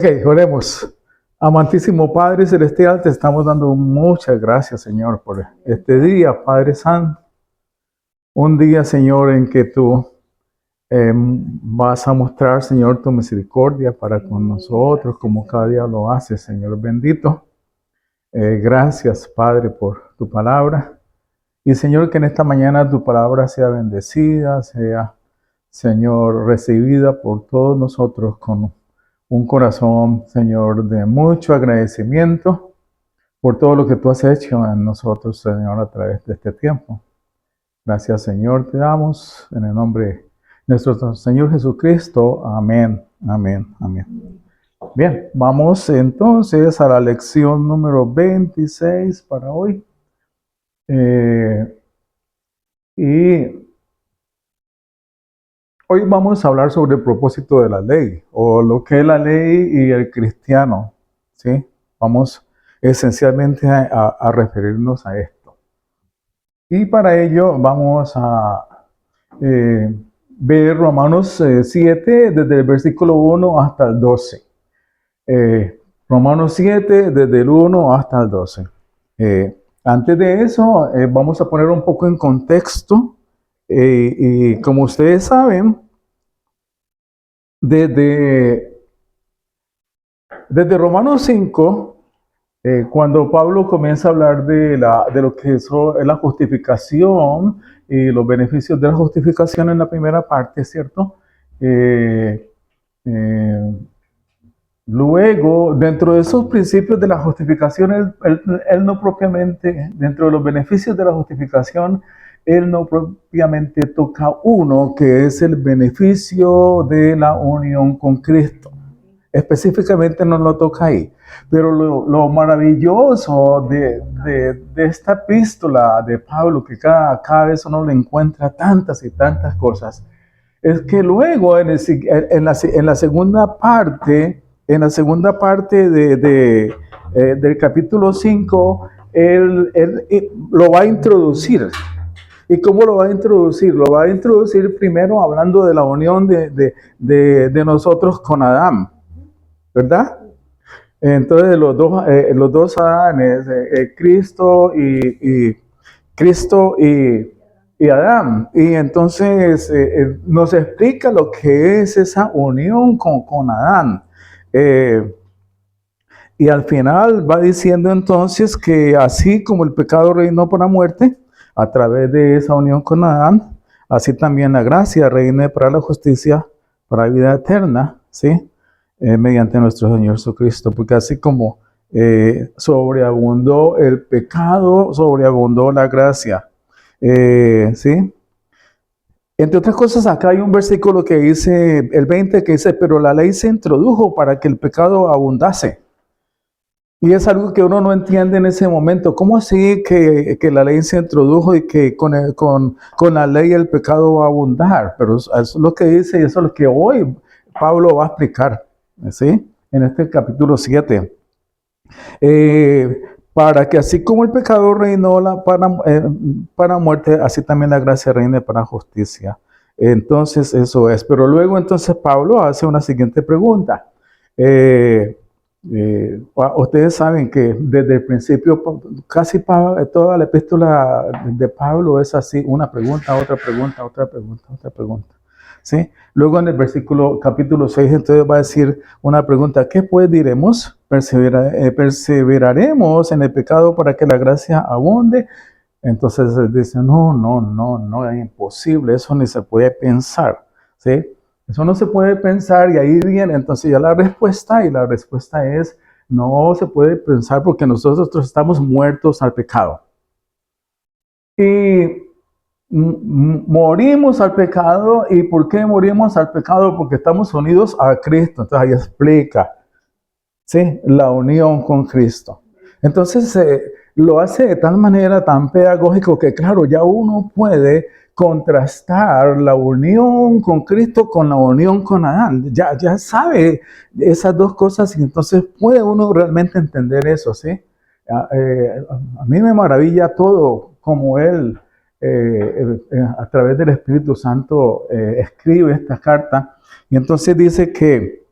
Ok, oremos. Amantísimo Padre Celestial, te estamos dando muchas gracias, Señor, por este día, Padre Santo. Un día, Señor, en que tú vas a mostrar, Señor, tu misericordia para con nosotros, como cada día lo haces, Señor bendito. Gracias, Padre, por tu palabra. Y, Señor, que en esta mañana tu palabra sea bendecida, sea, Señor, recibida por todos nosotros con un corazón, Señor, de mucho agradecimiento por todo lo que tú has hecho en nosotros, Señor, a través de este tiempo. Gracias, Señor, te damos en el nombre de nuestro Señor Jesucristo. Amén, amén, amén. Bien, vamos entonces a la lección número 26 para hoy. Y hoy vamos a hablar sobre el propósito de la ley, o lo que es la ley y el cristiano, ¿sí? Vamos esencialmente a referirnos a esto. Y para ello vamos a ver Romanos 7, desde el versículo 1 hasta el 12. Romanos 7, desde el 1 hasta el 12. Antes de eso, vamos a poner un poco en contexto. Y como ustedes saben, desde Romanos 5, cuando Pablo comienza a hablar de lo que es la justificación y los beneficios de la justificación en la primera parte, ¿cierto? Luego, dentro de esos principios de la justificación, él no propiamente, dentro de los beneficios de la justificación, él no propiamente toca uno, que es el beneficio de la unión con Cristo. Específicamente no lo toca ahí. Pero lo maravilloso de esta epístola de Pablo, que cada vez uno le encuentra tantas y tantas cosas, es que luego en la segunda parte, del capítulo 5, él lo va a introducir. ¿Y cómo lo va a introducir? Lo va a introducir primero hablando de la unión de nosotros con Adán, ¿verdad? Entonces los dos Adanes, Cristo y Adán. Y entonces nos explica lo que es esa unión con Adán. Y al final va diciendo entonces que así como el pecado reinó para muerte, a través de esa unión con Adán, así también la gracia reine para la justicia, para la vida eterna, ¿sí? Mediante nuestro Señor Jesucristo, porque así como sobreabundó el pecado, sobreabundó la gracia, ¿sí? Entre otras cosas, acá hay un versículo que dice, el 20, que dice, pero la ley se introdujo para que el pecado abundase. Y es algo que uno no entiende en ese momento. ¿Cómo así que la ley se introdujo y que con la ley el pecado va a abundar? Pero eso es lo que dice y eso es lo que hoy Pablo va a explicar, ¿sí? En este capítulo 7. Para que así como el pecado reinó para muerte, así también la gracia reine para justicia. Entonces eso es. Pero luego entonces Pablo hace una siguiente pregunta. Ustedes saben que desde el principio casi toda la epístola de Pablo es así, una pregunta, otra pregunta, otra pregunta, otra pregunta. ¿Sí? Luego en el capítulo 6, entonces va a decir una pregunta: ¿qué pues diremos? ¿Perseveraremos en el pecado para que la gracia abunde? Entonces él dice, no, es imposible, eso ni se puede pensar, ¿sí? Eso no se puede pensar, y ahí viene entonces ya la respuesta, y la respuesta es, no se puede pensar porque nosotros estamos muertos al pecado. Y morimos al pecado. ¿Y por qué morimos al pecado? Porque estamos unidos a Cristo. Entonces ahí explica, ¿sí? La unión con Cristo. Entonces lo hace de tal manera tan pedagógico que, claro, ya uno puede contrastar la unión con Cristo con la unión con Adán. Ya sabe esas dos cosas, y entonces puede uno realmente entender eso, ¿sí? A mí me maravilla todo como él, a través del Espíritu Santo, escribe esta carta. Y entonces dice que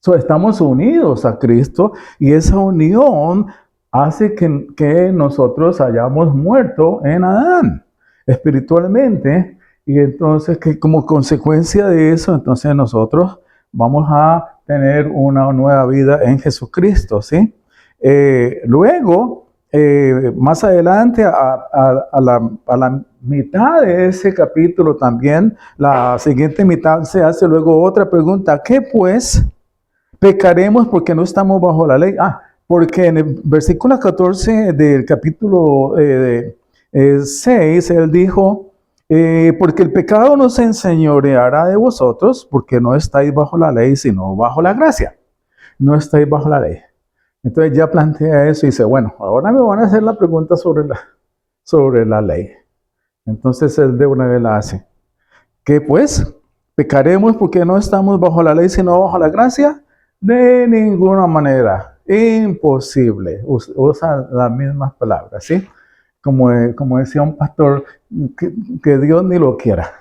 So, estamos unidos a Cristo y esa unión hace que nosotros hayamos muerto en Adán espiritualmente, y entonces que como consecuencia de eso, entonces nosotros vamos a tener una nueva vida en Jesucristo, ¿sí? Luego, más adelante, a la mitad de ese capítulo también, la siguiente mitad se hace luego otra pregunta: ¿qué pues? ¿Pecaremos porque no estamos bajo la ley? Porque en el versículo 14 del capítulo 6, él dijo, porque el pecado no se enseñoreará de vosotros, porque no estáis bajo la ley, sino bajo la gracia. No estáis bajo la ley. Entonces ya plantea eso y dice, bueno, ahora me van a hacer la pregunta sobre la ley. Entonces él de una vez la hace. ¿Qué pues? ¿Pecaremos porque no estamos bajo la ley, sino bajo la gracia? De ninguna manera. Imposible. Usa las mismas palabras, ¿sí? Como decía un pastor, que Dios ni lo quiera.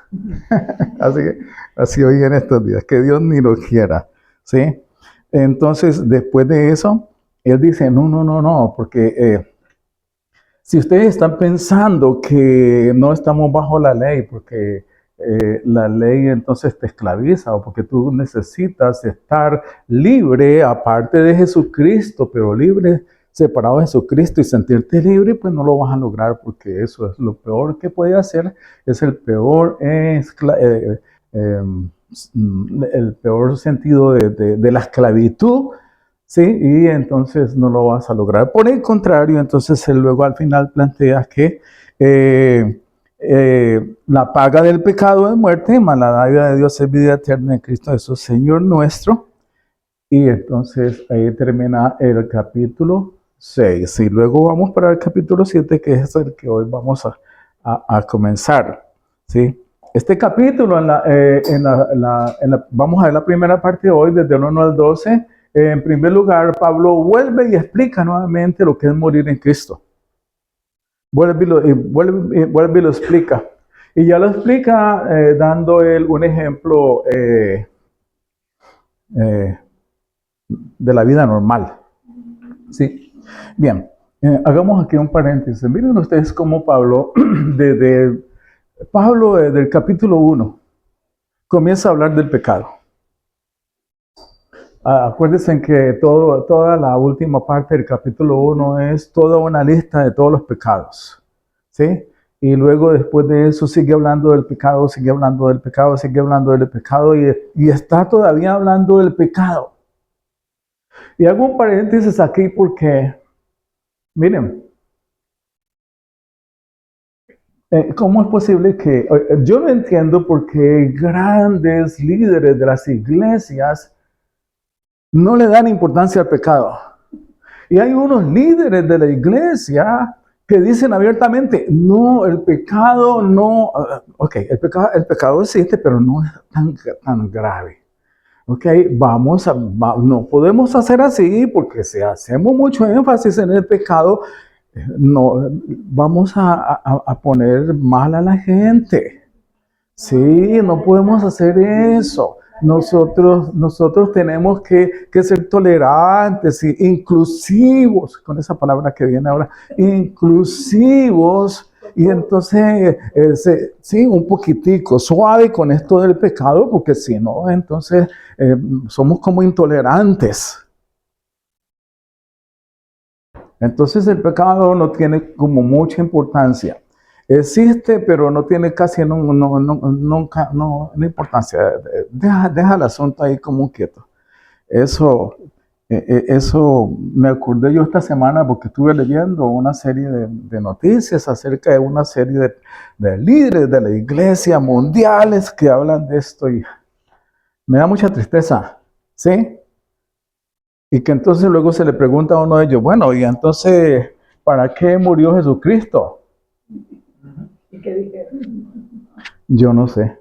así oí en estos días, que Dios ni lo quiera, ¿sí? Entonces, después de eso, él dice, no, porque si ustedes están pensando que no estamos bajo la ley, porque la ley entonces te esclaviza, o porque tú necesitas estar libre aparte de Jesucristo, pero libre separado de Jesucristo y sentirte libre, pues no lo vas a lograr, porque eso es lo peor que puede hacer, es el peor el peor sentido de la esclavitud, ¿sí? Y entonces no lo vas a lograr. Por el contrario, entonces él luego al final plantea que la paga del pecado es muerte, mas la dádiva de Dios es vida eterna en Cristo Jesús, Señor nuestro. Y entonces ahí termina el capítulo 6. Y luego vamos para el capítulo 7, que es el que hoy vamos a comenzar, ¿sí? Este capítulo, vamos a ver la primera parte de hoy, desde el 1 al 12. En primer lugar, Pablo vuelve y explica nuevamente lo que es morir en Cristo. Vuelve y lo explica. Y ya lo explica dando él un ejemplo de la vida normal. ¿Sí? Bien, hagamos aquí un paréntesis. Miren ustedes cómo Pablo, desde el capítulo 1, comienza a hablar del pecado. Acuérdense que toda la última parte del capítulo 1 es toda una lista de todos los pecados, ¿sí? Y luego después de eso sigue hablando del pecado, sigue hablando del pecado, sigue hablando del pecado y está todavía hablando del pecado. Y hago un paréntesis aquí porque, miren, ¿cómo es posible que, yo no entiendo por qué grandes líderes de las iglesias no le dan importancia al pecado? Y hay unos líderes de la iglesia que dicen abiertamente, no, el pecado no, el pecado existe, pero no es tan grave. No podemos hacer así, porque si hacemos mucho énfasis en el pecado, no, vamos a poner mal a la gente. Sí, no podemos hacer eso. Nosotros tenemos que ser tolerantes e inclusivos, con esa palabra que viene ahora, inclusivos, y entonces, sí, un poquitico suave con esto del pecado, porque si no, entonces somos como intolerantes. Entonces el pecado no tiene como mucha importancia. Existe, pero no tiene casi nunca importancia. Deja el asunto ahí como quieto. Eso me acordé yo esta semana porque estuve leyendo una serie de noticias acerca de una serie de líderes de la iglesia mundiales que hablan de esto y me da mucha tristeza, ¿sí? Y que entonces luego se le pregunta a uno de ellos, bueno, y entonces, ¿para qué murió Jesucristo? ¿Y qué dijeron? Yo no sé.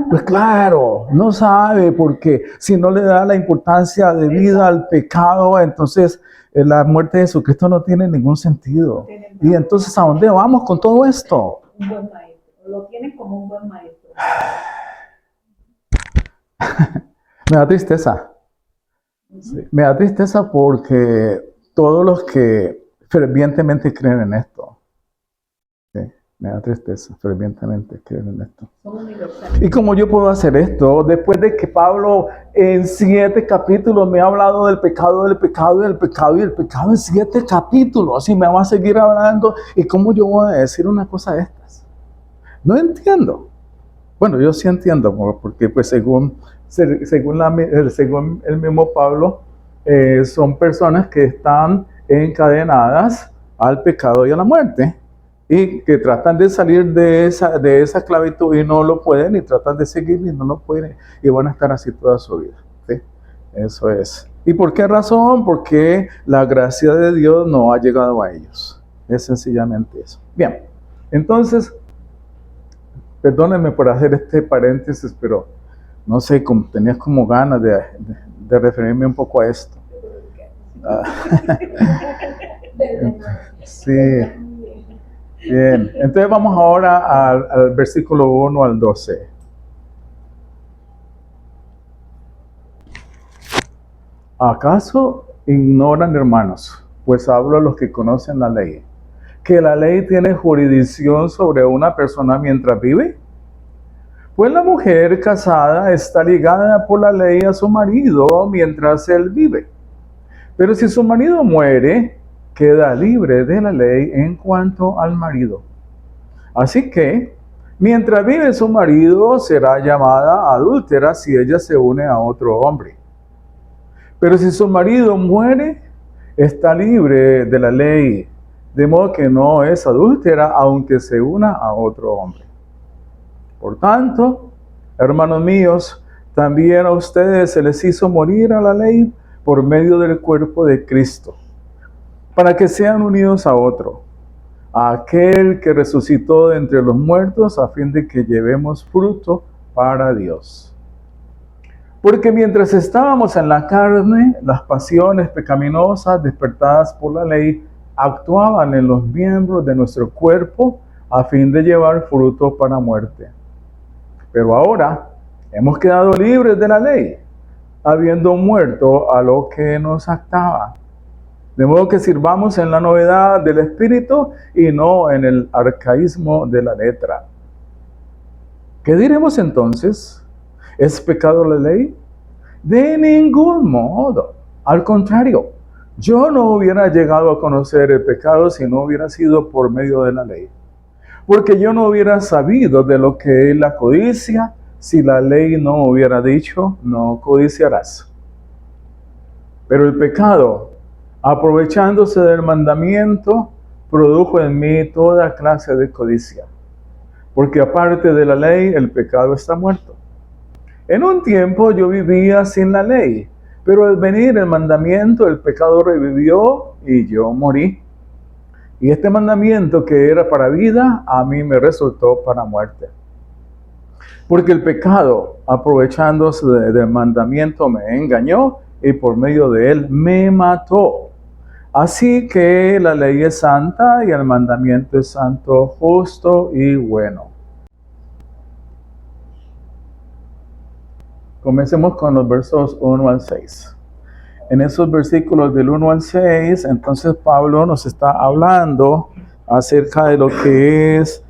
Pues claro, no sabe, porque si no le da la importancia de vida al pecado, entonces la muerte de Jesucristo no tiene ningún sentido. Y entonces, ¿a dónde vamos con todo esto? Un buen maestro, lo tienen como un buen maestro. Me da tristeza. Sí, me da tristeza porque todos los que fervientemente creen en esto, sí, me da tristeza, fervientemente creen en esto. Son universales. ¿Y cómo yo puedo hacer esto? Después de que Pablo en 7 capítulos me ha hablado del pecado, del pecado, del pecado y del pecado en 7 capítulos, y me va a seguir hablando, ¿y cómo yo voy a decir una cosa de estas? No entiendo. Bueno, yo sí entiendo, porque pues según el mismo Pablo, son personas que están encadenadas al pecado y a la muerte, y que tratan de salir de esa esclavitud y no lo pueden, y tratan de seguir y no lo pueden, y van a estar así toda su vida. ¿Sí? Eso es. ¿Y por qué razón? Porque la gracia de Dios no ha llegado a ellos. Es sencillamente eso. Bien, entonces, perdónenme por hacer este paréntesis, pero no sé, tenías como ganas de referirme un poco a esto. Sí, bien. Entonces vamos ahora al versículo 1 al 12. ¿Acaso ignoran, hermanos, pues hablo a los que conocen la ley, que la ley tiene jurisdicción sobre una persona mientras vive? Pues la mujer casada está ligada por la ley a su marido mientras él vive. Pero si su marido muere, queda libre de la ley en cuanto al marido. Así que, mientras vive su marido, será llamada adúltera si ella se une a otro hombre. Pero si su marido muere, está libre de la ley, de modo que no es adúltera aunque se una a otro hombre. Por tanto, hermanos míos, también a ustedes se les hizo morir a la ley por medio del cuerpo de Cristo, para que sean unidos a otro, a aquel que resucitó de entre los muertos, a fin de que llevemos fruto para Dios. Porque mientras estábamos en la carne, las pasiones pecaminosas despertadas por la ley actuaban en los miembros de nuestro cuerpo a fin de llevar fruto para muerte. Pero ahora hemos quedado libres de la ley, habiendo muerto a lo que nos actaba. De modo que sirvamos en la novedad del Espíritu y no en el arcaísmo de la letra. ¿Qué diremos entonces? ¿Es pecado la ley? De ningún modo. Al contrario, yo no hubiera llegado a conocer el pecado si no hubiera sido por medio de la ley. Porque yo no hubiera sabido de lo que es la codicia si la ley no hubiera dicho, no codiciarás. Pero el pecado, aprovechándose del mandamiento, produjo en mí toda clase de codicia. Porque aparte de la ley, el pecado está muerto. En un tiempo yo vivía sin la ley, pero al venir el mandamiento, el pecado revivió y yo morí. Y este mandamiento que era para vida, a mí me resultó para muerte. Porque el pecado, aprovechándose del mandamiento, me engañó y por medio de él me mató. Así que la ley es santa y el mandamiento es santo, justo y bueno. Comencemos con los versos 1 al 6. En esos versículos del 1 al 6, entonces Pablo nos está hablando acerca de lo que es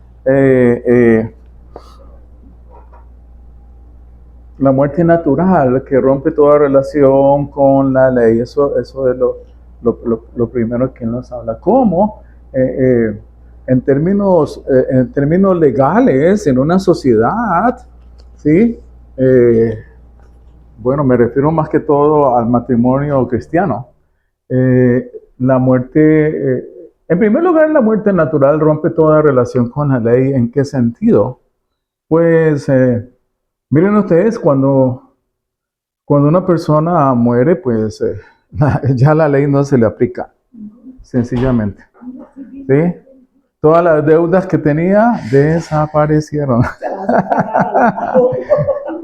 la muerte natural que rompe toda relación con la ley. Eso es lo primero que nos habla. ¿Cómo? En términos legales, en una sociedad, ¿sí? Bueno, me refiero más que todo al matrimonio cristiano. La muerte, en primer lugar, la muerte natural rompe toda relación con la ley. ¿En qué sentido? Pues, miren ustedes, cuando una persona muere, pues ya la ley no se le aplica, sencillamente. ¿Sí? Todas las deudas que tenía desaparecieron.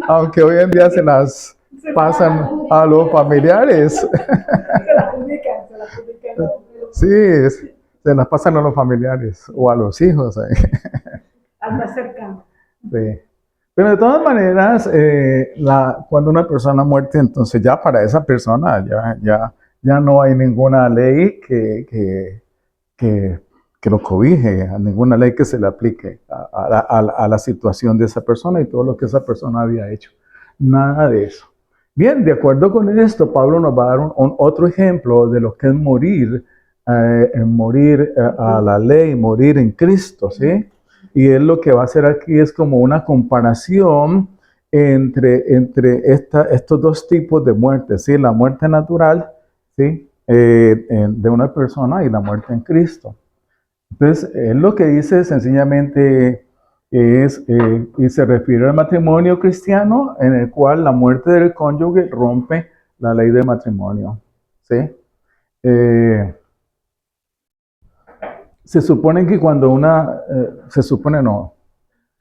Aunque hoy en día se las pasan a los familiares. Se la publican. Sí, se las pasan a los familiares o a los hijos. Al más cercano. Sí. Pero de todas maneras, cuando una persona muere, entonces ya para esa persona ya no hay ninguna ley que, que lo cobije, ninguna ley que se le aplique a la situación de esa persona y todo lo que esa persona había hecho. Nada de eso. Bien, de acuerdo con esto, Pablo nos va a dar otro ejemplo de lo que es morir, morir a la ley, morir en Cristo, ¿sí? Y él lo que va a hacer aquí es como una comparación entre estos dos tipos de muerte, ¿sí? La muerte natural, ¿sí? De una persona y la muerte en Cristo. Entonces, él lo que dice sencillamente es, y se refiere al matrimonio cristiano, en el cual la muerte del cónyuge rompe la ley del matrimonio, ¿sí? Se supone que cuando se supone no,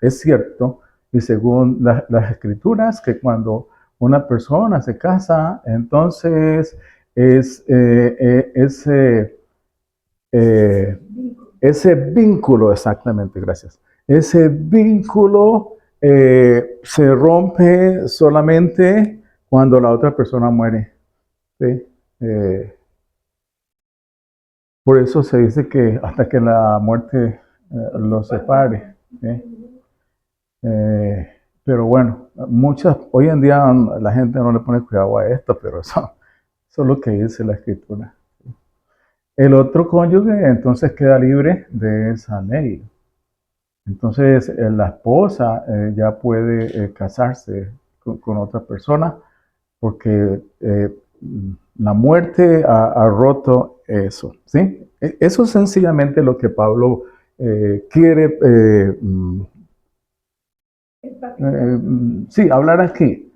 es cierto, y según las escrituras, que cuando una persona se casa, entonces ese vínculo, exactamente, gracias, ese vínculo se rompe solamente cuando la otra persona muere, ¿sí? Por eso se dice que hasta que la muerte los separe, ¿sí? Pero bueno, hoy en día la gente no le pone cuidado a esto, pero eso es lo que dice la escritura. El otro cónyuge entonces queda libre de esa ley. Entonces la esposa ya puede casarse con otra persona porque la muerte ha roto eso, ¿sí? Eso es sencillamente lo que Pablo quiere sí, hablar aquí.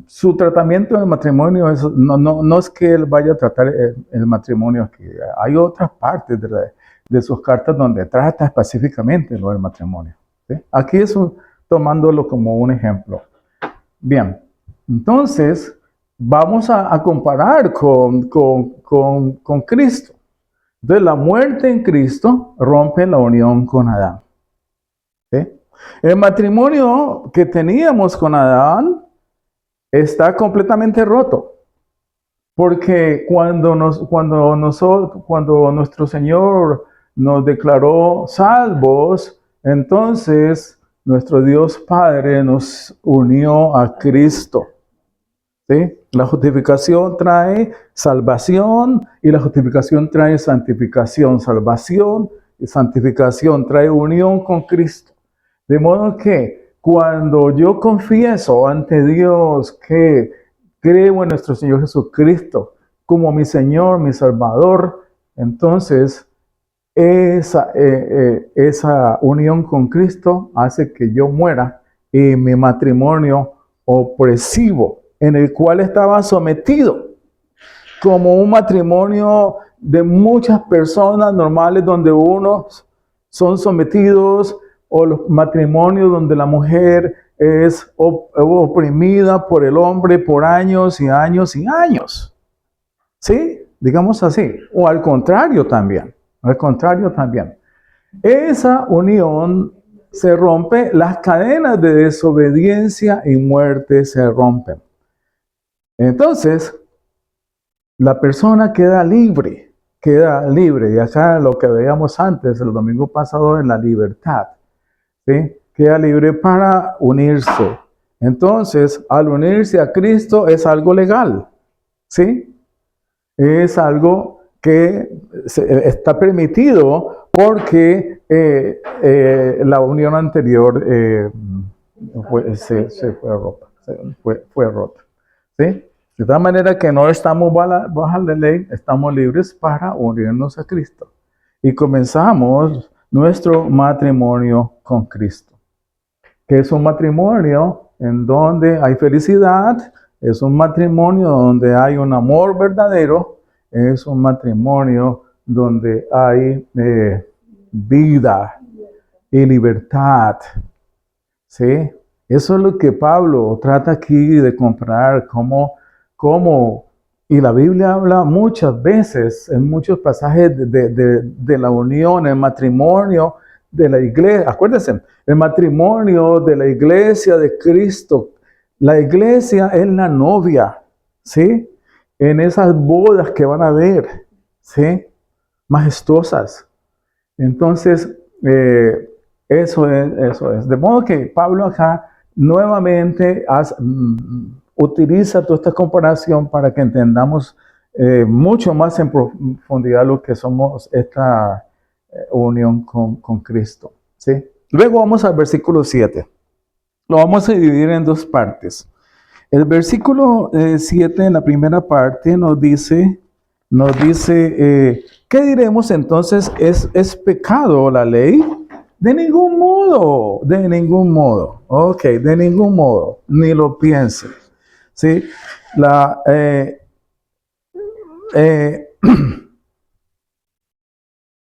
Su tratamiento del matrimonio no es que él vaya a tratar el matrimonio aquí. Hay otras partes de sus cartas donde trata específicamente lo del matrimonio, ¿sí? Aquí es tomándolo como un ejemplo. Bien, entonces vamos a comparar con Cristo. Entonces la muerte en Cristo rompe la unión con Adán, ¿sí? El matrimonio que teníamos con Adán está completamente roto. Porque cuando nuestro Señor nos declaró salvos, entonces nuestro Dios Padre nos unió a Cristo, ¿sí? La justificación trae salvación y la justificación trae santificación. Salvación y santificación trae unión con Cristo. De modo que cuando yo confieso ante Dios que creo en nuestro Señor Jesucristo como mi Señor, mi Salvador, entonces esa unión con Cristo hace que yo muera y mi matrimonio opresivo, en el cual estaba sometido, como un matrimonio de muchas personas normales donde unos son sometidos, o los matrimonios donde la mujer es oprimida por el hombre por años y años y años. ¿Sí? Digamos así. O al contrario también. Al contrario también. Esa unión se rompe, las cadenas de desobediencia y muerte se rompen. Entonces, la persona queda libre. Y acá lo que veíamos antes, el domingo pasado, en la libertad, ¿sí? Queda libre para unirse. Entonces, al unirse a Cristo es algo legal, ¿sí? Es algo que está permitido porque la unión anterior fue rota, ¿sí? De tal manera que no estamos bajo la ley, estamos libres para unirnos a Cristo. Y comenzamos nuestro matrimonio con Cristo, que es un matrimonio en donde hay felicidad, es un matrimonio donde hay un amor verdadero, es un matrimonio donde hay vida y libertad, ¿sí? Eso es lo que Pablo trata aquí de comparar y la Biblia habla muchas veces, en muchos pasajes de la unión, el matrimonio, de la iglesia. Acuérdense, el matrimonio de la iglesia de Cristo. La iglesia es la novia, ¿sí? En esas bodas que van a haber, ¿sí? Majestuosas. Entonces, eso es. De modo que Pablo acá nuevamente utiliza toda esta comparación para que entendamos mucho más en profundidad lo que somos esta unión con Cristo, ¿sí? Luego vamos al versículo 7. Lo vamos a dividir en dos partes. El versículo 7 en la primera parte nos dice, ¿qué diremos entonces? ¿Es pecado la ley? De ningún modo, de ningún modo. Ok, de ningún modo, ni lo piense. ¿Sí?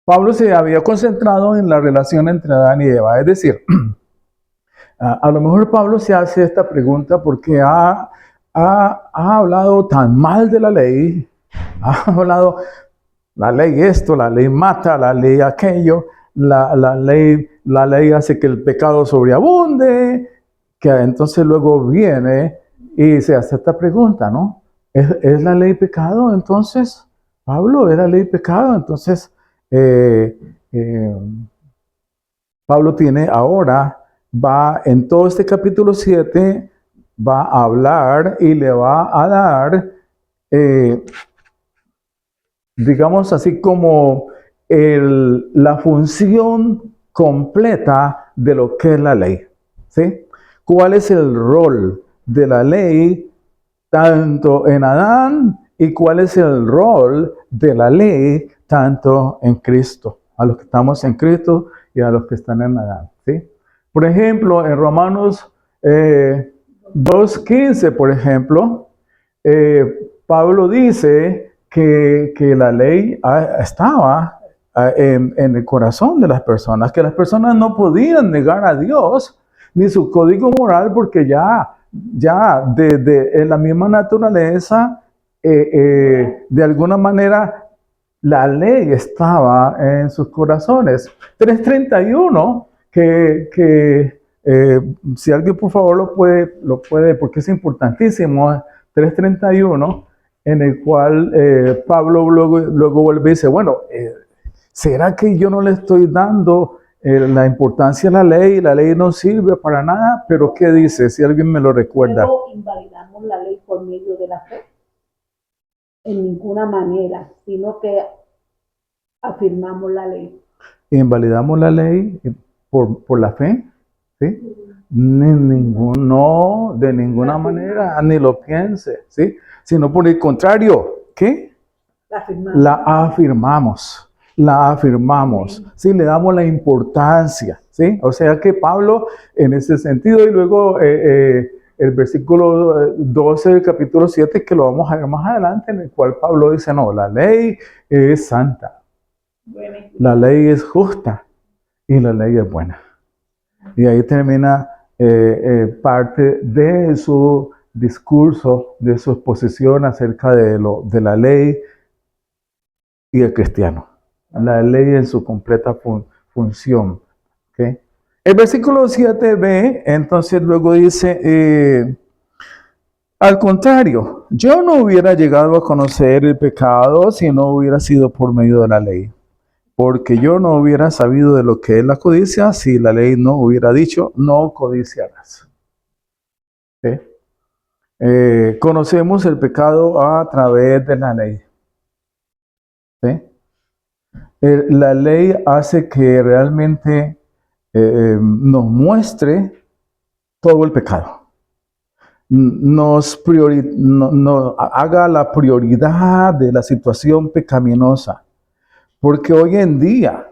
Pablo se había concentrado en la relación entre Adán y Eva, es decir, a lo mejor Pablo se hace esta pregunta porque ha hablado tan mal de la ley, ha hablado la ley esto, la ley mata, la ley aquello, la ley hace que el pecado sobreabunde, que entonces luego viene y se hace esta pregunta, ¿no? ¿Es la ley pecado entonces? Pablo, ¿es la ley pecado? Entonces, Pablo tiene ahora, va en todo este capítulo 7, va a hablar y le va a dar, digamos así como la función completa de lo que es la ley, ¿sí? ¿Cuál es el rol de la ley tanto en Adán y cuál es el rol de la ley tanto en Cristo? A los que estamos en Cristo y a los que están en Adán, ¿sí? Por ejemplo, en Romanos 2:15, por ejemplo, Pablo dice que la ley estaba en el corazón de las personas, que las personas no podían negar a Dios ni su código moral porque ya en la misma naturaleza, de alguna manera, la ley estaba en sus corazones. 3:31, si alguien por favor lo puede, porque es importantísimo, 3:31, en el cual Pablo luego vuelve y dice, bueno, ¿será que yo no le estoy dando la importancia a la ley? La ley no sirve para nada, pero ¿qué dice? Si alguien me lo recuerda. Luego invalidamos la ley por medio de la fe. En ninguna manera, sino que afirmamos la ley. Invalidamos la ley por la fe, ¿sí? No, de ninguna manera, ni lo piense, ¿sí? Sino por el contrario, ¿qué? La afirmamos, ¿sí? Le damos la importancia, ¿sí? O sea que Pablo, en ese sentido, y luego el versículo 12 del capítulo 7, que lo vamos a ver más adelante, en el cual Pablo dice, no, la ley es santa, la ley es justa y la ley es buena. Y ahí termina parte de su discurso, de su exposición acerca de la ley y el cristiano. La ley en su completa función. ¿Okay? El versículo 7b, entonces luego dice, al contrario, yo no hubiera llegado a conocer el pecado si no hubiera sido por medio de la ley. Porque yo no hubiera sabido de lo que es la codicia si la ley no hubiera dicho, no codiciarás. ¿Sí? Conocemos el pecado a través de la ley. ¿Sí? La ley hace que realmente nos muestre todo el pecado. Haga la prioridad de la situación pecaminosa. Porque hoy en día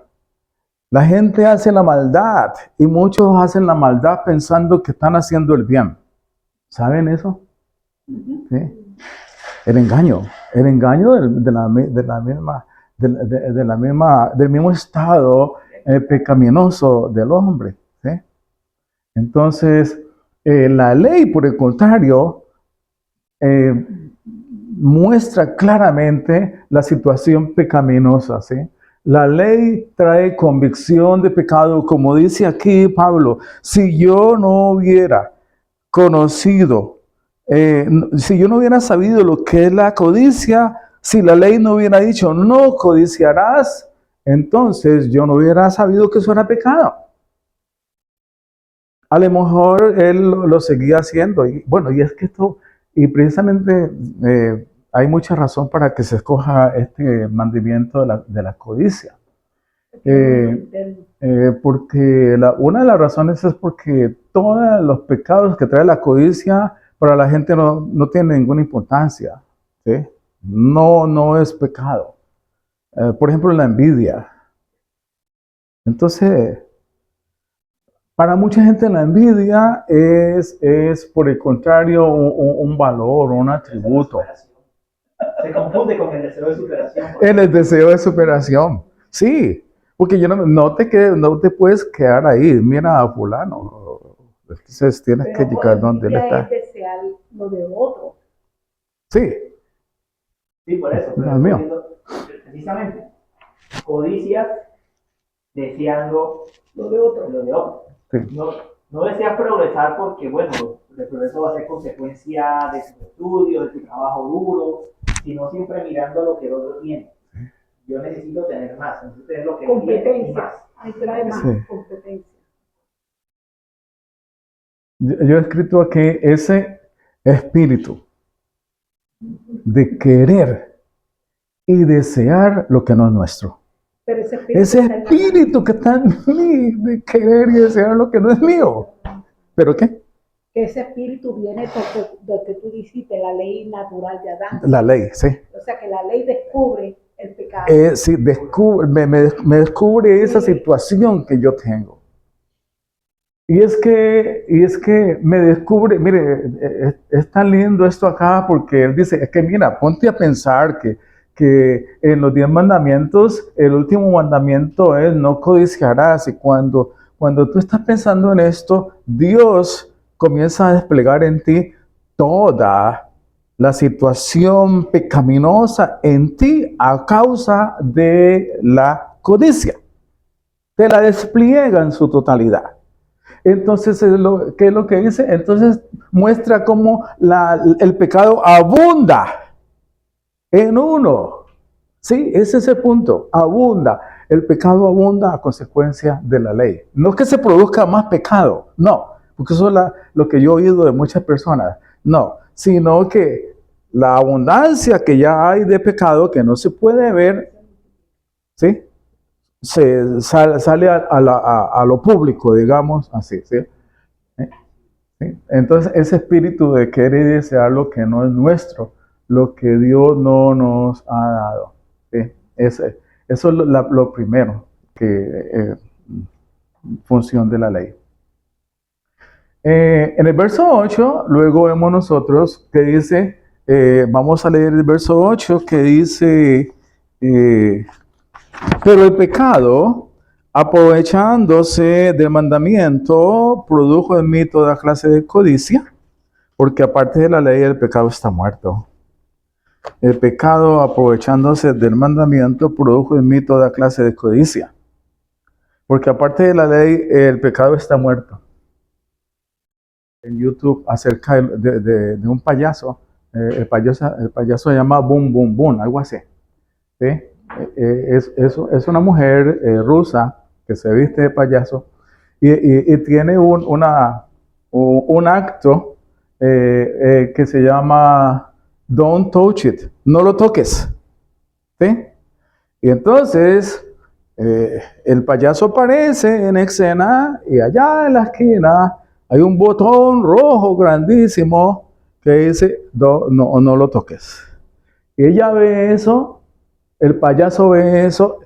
la gente hace la maldad y muchos hacen la maldad pensando que están haciendo el bien. ¿Saben eso? ¿Sí? El engaño del mismo estado pecaminoso del hombre. ¿Sí? Entonces, la ley, por el contrario, muestra claramente la situación pecaminosa, ¿sí? La ley trae convicción de pecado, como dice aquí Pablo. Si yo no hubiera conocido, si yo no hubiera sabido lo que es la codicia, si la ley no hubiera dicho no codiciarás, entonces yo no hubiera sabido que eso era pecado. A lo mejor él lo seguía haciendo. Y bueno, y es que esto, y precisamente hay mucha razón para que se escoja este mandamiento de la codicia. Porque una de las razones es porque todos los pecados que trae la codicia para la gente no tienen ninguna importancia. ¿Sí? No es pecado. Por ejemplo, la envidia. Entonces, para mucha gente la envidia es por el contrario, un valor, un atributo. Se confunde con el deseo de superación. El deseo de superación, sí. Porque no te puedes quedar ahí. Mira a fulano. Entonces tienes que llegar donde él está. Es desear lo de otro. Sí. Sí, por eso. No, es mío. Precisamente. Codicia deseando Lo de otro. lo de otro. Sí. No deseas progresar porque, bueno, el progreso va a ser consecuencia de tu estudio, de tu trabajo duro, sino siempre mirando lo que el otro tiene. Yo necesito tener más, necesito tener lo que él tiene y más. Ahí trae más Sí. competencia. Yo he escrito aquí ese espíritu de querer y desear lo que no es nuestro. Pero Ese espíritu que está en mí de querer y desear lo que no es mío. ¿Pero qué? Que ese espíritu viene de que tú dijiste, la ley natural de Adán. La ley, sí. O sea que la ley descubre el pecado. Sí, me descubre esa situación que yo tengo. Y es que me descubre, mire, es tan lindo esto acá porque él dice, es que mira, ponte a pensar que en los 10 mandamientos, el último mandamiento es no codiciarás. Y cuando tú estás pensando en esto, Dios comienza a desplegar en ti toda la situación pecaminosa en ti a causa de la codicia. Te la despliega en su totalidad. Entonces, ¿qué es lo que dice? Entonces muestra cómo el pecado abunda en uno. Sí, ese es el punto. Abunda. El pecado abunda a consecuencia de la ley. No es que se produzca más pecado, no, porque eso es lo que yo he oído de muchas personas. No, sino que la abundancia que ya hay de pecado que no se puede ver, ¿sí? Sale a lo público, digamos así, ¿sí? ¿Sí? Entonces, ese espíritu de querer y desear lo que no es nuestro, lo que Dios no nos ha dado. ¿Sí? Eso es lo primero, que función de la ley. En el verso 8, luego vemos nosotros que dice, vamos a leer el verso 8, que dice, pero el pecado, aprovechándose del mandamiento, produjo en mí toda clase de codicia, porque aparte de la ley, el pecado está muerto. El pecado, aprovechándose del mandamiento, produjo en mí toda clase de codicia, porque aparte de la ley, el pecado está muerto. En YouTube, acerca de un payaso, el payaso se llama Boom Boom Boom, algo así. ¿Sí? Es una mujer rusa que se viste de payaso y tiene un acto que se llama Don't Touch It, no lo toques. ¿Sí? Y entonces el payaso aparece en escena y allá en la esquina hay un botón rojo grandísimo que dice no lo toques. Y ella ve eso. El payaso ve eso,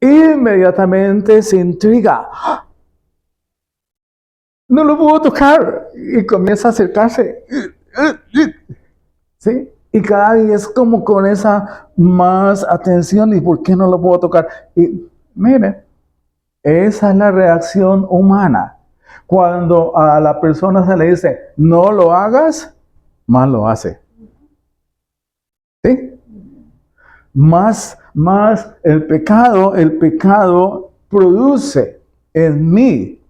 inmediatamente se intriga. No lo puedo tocar. Y comienza a acercarse. ¿Sí? Y cada día es como con esa más atención. ¿Y por qué no lo puedo tocar? Y mire, esa es la reacción humana. Cuando a la persona se le dice, no lo hagas, más lo hace. ¿Sí? Más más el pecado produce en mí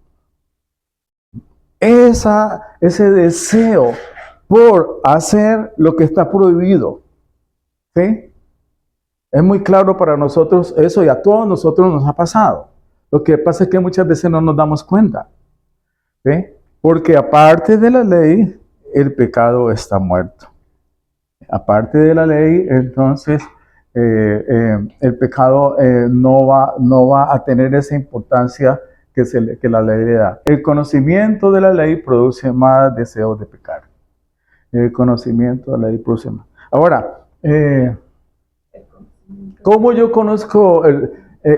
ese deseo por hacer lo que está prohibido. ¿Sí? Es muy claro para nosotros eso y a todos nosotros nos ha pasado. Lo que pasa es que muchas veces no nos damos cuenta. ¿Sí? Porque aparte de la ley, el pecado está muerto. Aparte de la ley, entonces el pecado no va a tener esa importancia que la ley le da. El conocimiento de la ley produce más deseos de pecar. El conocimiento de la ley produce más. Ahora, ¿cómo yo conozco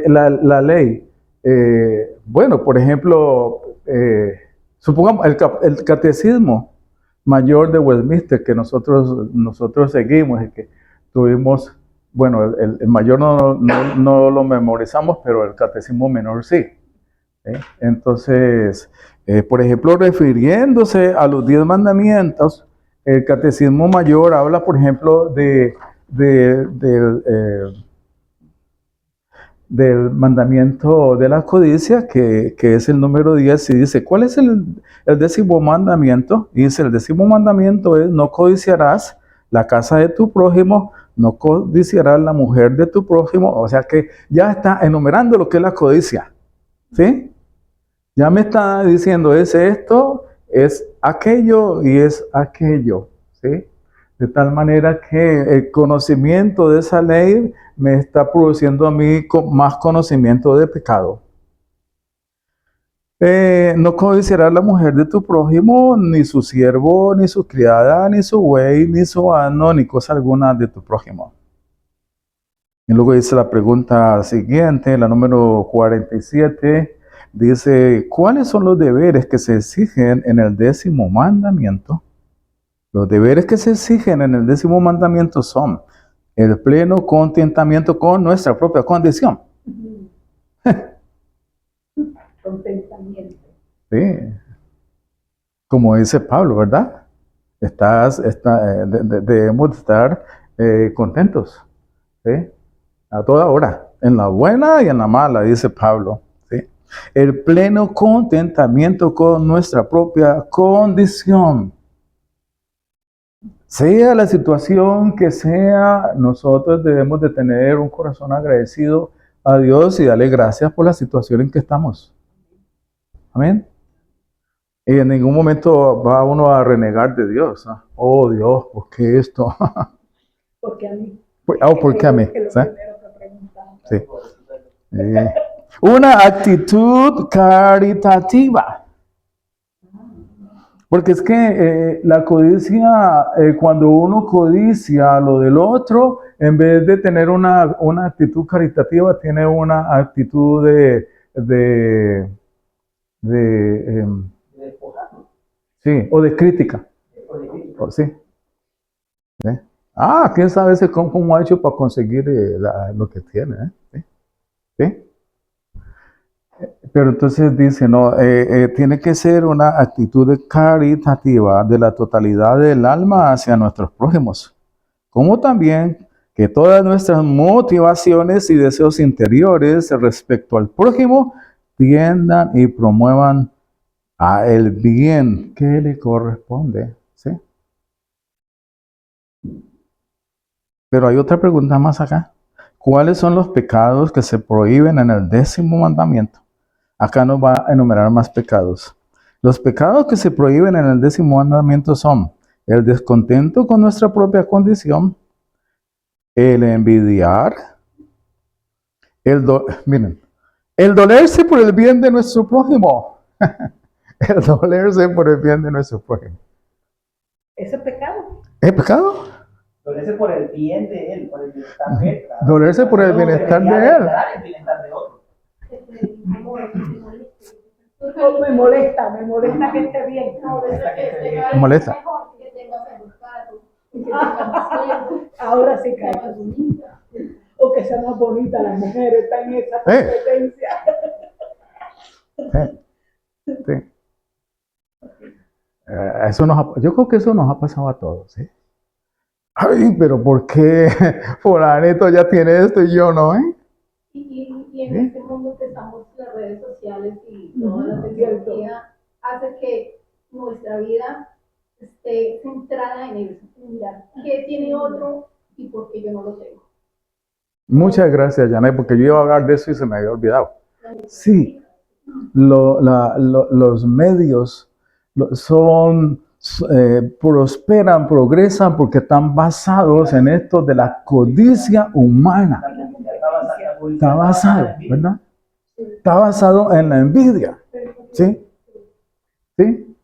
la ley? Bueno, por ejemplo, supongamos el catecismo mayor de Westminster que nosotros seguimos y que tuvimos, bueno, el mayor no lo memorizamos, pero el catecismo menor sí. Entonces, por ejemplo, refiriéndose a los 10 mandamientos, el catecismo mayor habla, por ejemplo, del mandamiento de la codicia, que es el número 10, y dice, ¿cuál es el 10º mandamiento? Y dice, el 10º mandamiento es, no codiciarás la casa de tu prójimo, no codiciarás la mujer de tu prójimo, o sea que ya está enumerando lo que es la codicia, ¿sí? Ya me está diciendo, es esto, es aquello y es aquello, ¿sí? De tal manera que el conocimiento de esa ley me está produciendo a mí más conocimiento de pecado. No codiciarás la mujer de tu prójimo, ni su siervo, ni su criada, ni su buey, ni su asno, ni cosa alguna de tu prójimo. Y luego dice la pregunta siguiente, la número 47, dice, ¿cuáles son los deberes que se exigen en el 10º mandamiento? Los deberes que se exigen en el 10º mandamiento son el pleno contentamiento con nuestra propia condición. Contentamiento. Sí. Como dice Pablo, ¿verdad? Debemos estar contentos. ¿Sí? A toda hora. En la buena y en la mala, dice Pablo. ¿Sí? El pleno contentamiento con nuestra propia condición. Sea la situación que sea, nosotros debemos de tener un corazón agradecido a Dios y darle gracias por la situación en que estamos. Amén. Y en ningún momento va uno a renegar de Dios. ¿No? Oh Dios, ¿por qué esto? Porque a mí. ¿Por qué a mí? Es lo ¿Sí? primero que preguntamos. Sí. Una actitud caritativa. Porque es que la codicia, cuando uno codicia lo del otro, en vez de tener una actitud caritativa, tiene una actitud sí, o de crítica. Sí. ¿Sí? Ah, quién sabe cómo ha hecho para conseguir lo que tiene. ¿Sí? ¿Sí? Pero entonces dice, no, tiene que ser una actitud caritativa de la totalidad del alma hacia nuestros prójimos, como también que todas nuestras motivaciones y deseos interiores respecto al prójimo tiendan y promuevan a el bien que le corresponde. ¿Sí? Pero hay otra pregunta más acá. ¿Cuáles son los pecados que se prohíben en el 10º mandamiento? Acá nos va a enumerar más pecados. Los pecados que se prohíben en el 10º mandamiento son el descontento con nuestra propia condición, el envidiar, miren, el dolerse por el bien de nuestro prójimo. El dolerse por el bien de nuestro prójimo. ¿Ese es pecado? ¿Es pecado? Dolerse por el bien de él, por el bienestar de él. Claro. Dolerse por el bienestar de él. El bienestar de otro. Me molesta que esté bien. Me molesta. Ahora sí cae. O que sea más bonita las mujeres, están en esa competencia. Sí. Yo creo que eso nos ha pasado a todos. ¿Sí? Ay, pero ¿por qué fulanito ya tiene esto y yo no, eh? Y en este mundo que estamos, las redes sociales y toda la tecnología hace que nuestra vida esté centrada en eso, en mirar qué tiene otro y por qué yo no lo tengo. Muchas gracias, Janet, porque yo iba a hablar de eso y se me había olvidado. Sí, los medios prosperan, progresan porque están basados en esto de la codicia humana. Está basado, ¿verdad? Está basado en la envidia. ¿Sí? ¿Sí?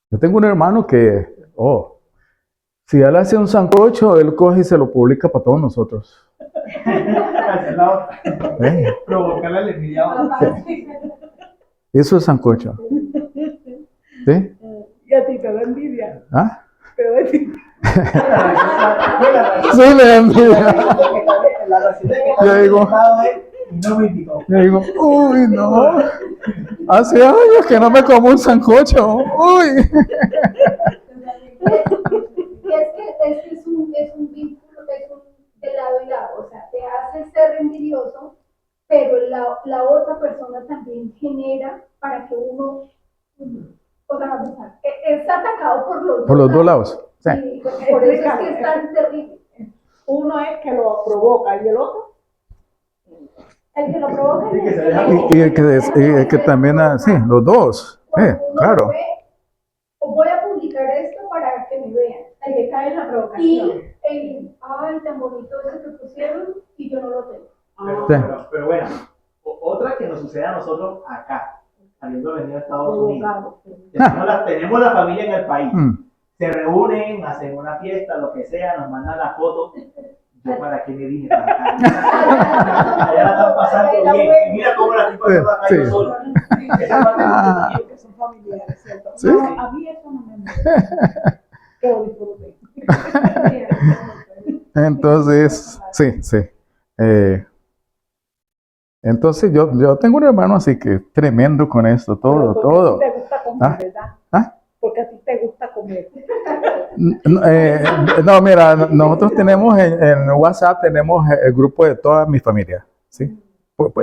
Yo tengo un hermano que, si él hace un sancocho, él coge y se lo publica para todos nosotros. Provocar la envidia. Eso es sancocho. ¿Sí? Y a ti te da envidia. ¿Ah? Te da envidia. Sí, me da envidia. Yo digo, uy, no. Hace años que no me como un sancocho. Uy. Es un vínculo, es un de lado y lado, o sea, te hace ser envidioso, pero la otra persona también genera para que uno, o sea, está atacado por los dos lados. Sí. Sí, por eso es que es tan terrible. Uno es que lo provoca y el otro. El que lo provoca Y el que también, sí, los dos. Claro. Voy a publicar esto para que me vean. El que cae en la provocación. Y ay, tan bonito eso que pusieron y yo no lo tengo. Pero bueno, otra que nos sucede a nosotros acá, habiendo venido a Estados Unidos. Tenemos la familia en el país. Se reúnen, hacen una fiesta, lo que sea, nos mandan las fotos. Yo para qué me vine para acá. Allá la están pasando bien. Mira cómo la estoy pasando acá yo solo. Son familiares, ¿cierto? ¿Sí? No, a mí eso no me molesta. Que lo disfrute. Entonces, sí. Entonces yo tengo un hermano así que tremendo con esto, todo. Te gusta comer, ¿verdad? ¿Ah? Porque a ti te gusta comer. No, mira, nosotros tenemos en WhatsApp, tenemos el grupo de toda mi familia, ¿sí?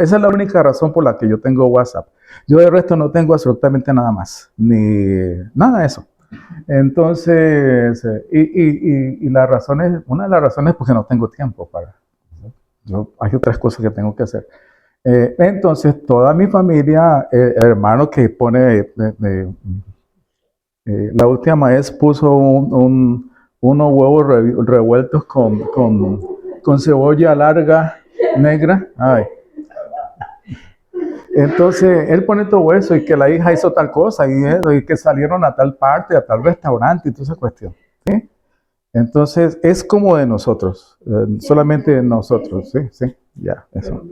Esa es la única razón por la que yo tengo WhatsApp. Yo de resto no tengo absolutamente nada más, ni nada de eso. Entonces, la razón es, una de las razones es porque no tengo tiempo para, hay otras cosas que tengo que hacer. Entonces, toda mi familia, el hermano que pone, la última vez puso unos huevos revueltos con cebolla larga, negra. Ay. Entonces, él pone todo eso y que la hija hizo tal cosa y que salieron a tal parte, a tal restaurante y toda esa cuestión. ¿Sí? Entonces, es como de nosotros, solamente de nosotros. Sí, ya, eso.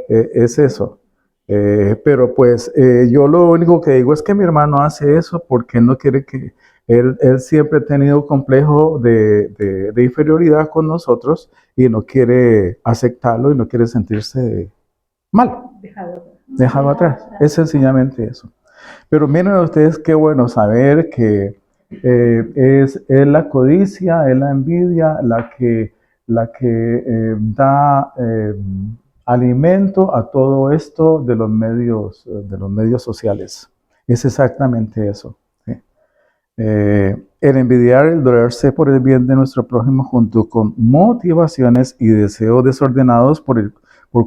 Es eso. Pero pues yo lo único que digo es que mi hermano hace eso porque no quiere que él siempre ha tenido complejo de inferioridad con nosotros y no quiere aceptarlo y no quiere sentirse mal, dejado atrás. Es sencillamente eso. Pero miren ustedes qué bueno saber que es la codicia, es la envidia la que da alimento a todo esto de los medios sociales. Es exactamente eso. ¿Sí? El envidiar, el dolerse por el bien de nuestro prójimo junto con motivaciones y deseos desordenados por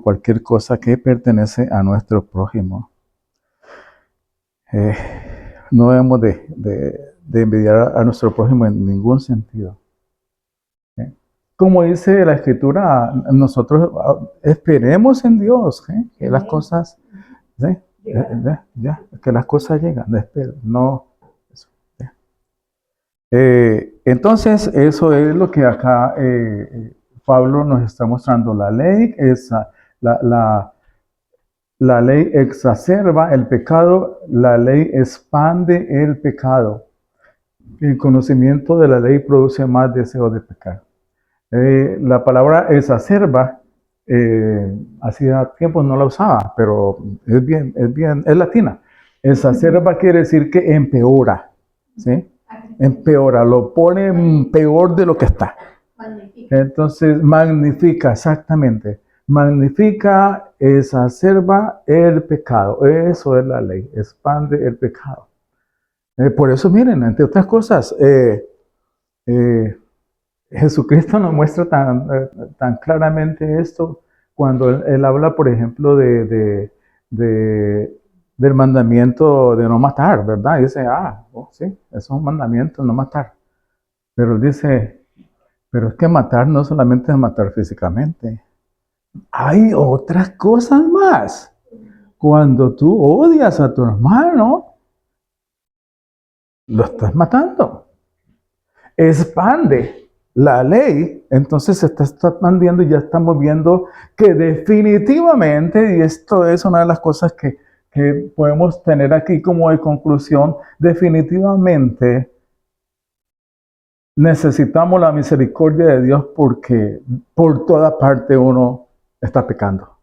cualquier cosa que pertenece a nuestro prójimo. No debemos de envidiar a nuestro prójimo en ningún sentido. Como dice la Escritura, nosotros esperemos en Dios, que las cosas, que las cosas llegan, no. Entonces, eso es lo que acá Pablo nos está mostrando. La ley es la ley exacerba el pecado, la ley expande el pecado. El conocimiento de la ley produce más deseo de pecar. La palabra exacerba, hacía tiempo no la usaba, pero es latina. Exacerba quiere decir que empeora, ¿sí? empeora, lo pone peor de lo que está. Magnífico. Entonces, magnifica, exactamente. Magnifica, exacerba el pecado. Eso es la ley, expande el pecado. Por eso, miren, entre otras cosas, Jesucristo nos muestra tan claramente esto cuando él habla, por ejemplo, del mandamiento de no matar, ¿verdad? Y dice, sí, eso es un mandamiento, no matar. Pero él dice, pero es que matar no solamente es matar físicamente. Hay otras cosas más. Cuando tú odias a tu hermano, lo estás matando. Expande la ley, entonces se está expandiendo y ya estamos viendo que definitivamente, y esto es una de las cosas que podemos tener aquí como de conclusión, definitivamente necesitamos la misericordia de Dios porque por toda parte uno está pecando.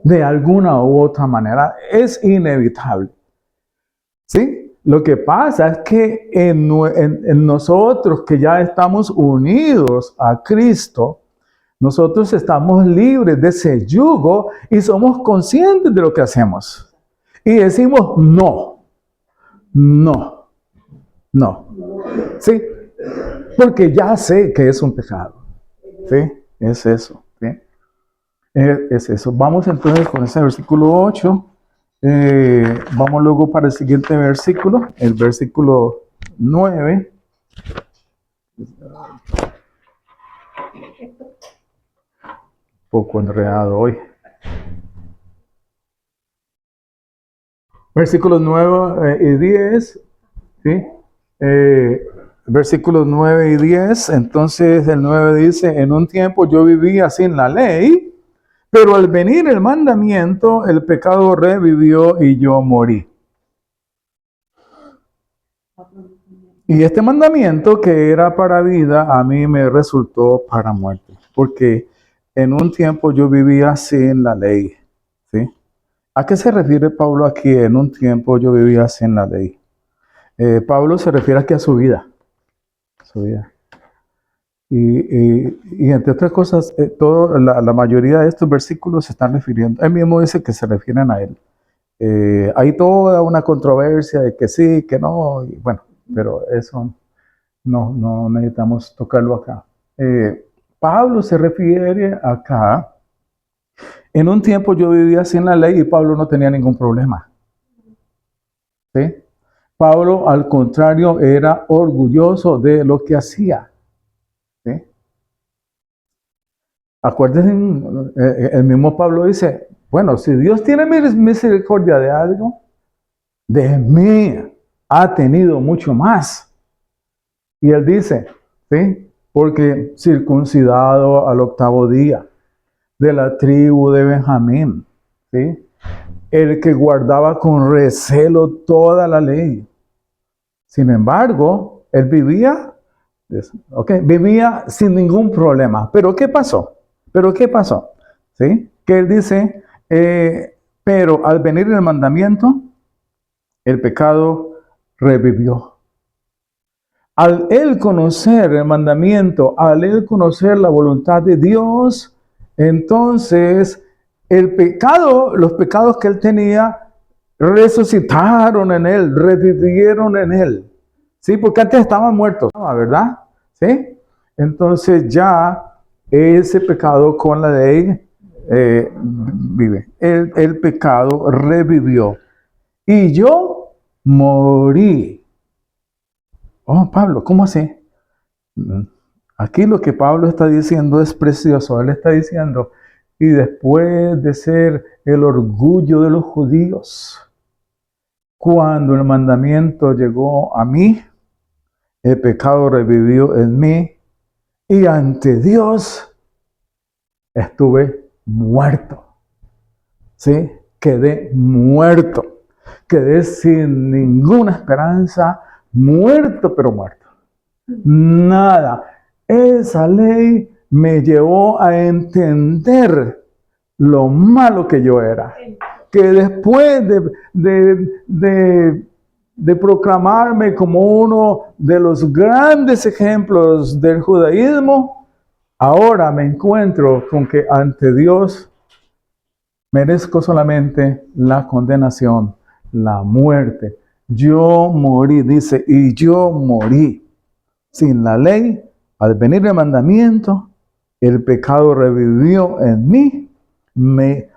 De alguna u otra manera, es inevitable. ¿Sí? Lo que pasa es que en nosotros que ya estamos unidos a Cristo, nosotros estamos libres de ese yugo y somos conscientes de lo que hacemos. Y decimos no, no, no. ¿Sí? Porque ya sé que es un pecado. ¿Sí? Es eso. ¿Sí? Es eso. Vamos entonces con ese versículo 8. Vamos luego para el siguiente versículo, el versículo 9. Poco enredado hoy. Versículos 9 y 10. ¿Sí? Versículos 9 y 10. Entonces el 9 dice, en un tiempo yo vivía sin la ley, pero al venir el mandamiento, el pecado revivió y yo morí. Y este mandamiento que era para vida, a mí me resultó para muerte. Porque en un tiempo yo vivía sin la ley. ¿Sí? ¿A qué se refiere Pablo aquí? En un tiempo yo vivía sin la ley. Pablo se refiere aquí a su vida. Su vida. Y entre otras cosas, la mayoría de estos versículos se están refiriendo, él mismo dice que se refieren a él. Hay toda una controversia de que sí, que no, y bueno, pero eso no necesitamos tocarlo acá. Pablo se refiere acá, en un tiempo yo vivía sin la ley y Pablo no tenía ningún problema. ¿Sí? Pablo, al contrario, era orgulloso de lo que hacía. ¿Sí? Acuérdense, el mismo Pablo dice, bueno, si Dios tiene misericordia de algo, de mí ha tenido mucho más. Y él dice, ¿sí? Porque circuncidado al 8º día, de la tribu de Benjamín, ¿sí? El que guardaba con recelo toda la ley. Sin embargo, él vivía sin ningún problema. ¿Pero qué pasó? ¿Sí? Que él dice, pero al venir el mandamiento, el pecado revivió. Al él conocer el mandamiento, al él conocer la voluntad de Dios, entonces los pecados que él tenía, resucitaron en él, revivieron en él. ¿Sí? Porque antes estaban muertos, ¿verdad? ¿Sí? Entonces ya ese pecado con la ley vive. El pecado revivió. Y yo morí. Oh, Pablo, ¿cómo así? Aquí lo que Pablo está diciendo es precioso. Él está diciendo, y después de ser el orgullo de los judíos, cuando el mandamiento llegó a mí, el pecado revivió en mí, y ante Dios estuve muerto. ¿Sí? Quedé muerto. Quedé sin ninguna esperanza, muerto, pero muerto. Nada. Esa ley me llevó a entender lo malo que yo era. Que después de de proclamarme como uno de los grandes ejemplos del judaísmo, ahora me encuentro con que ante Dios merezco solamente la condenación, la muerte. Yo morí, dice, y yo morí. Sin la ley, al venir el mandamiento, el pecado revivió en mí, me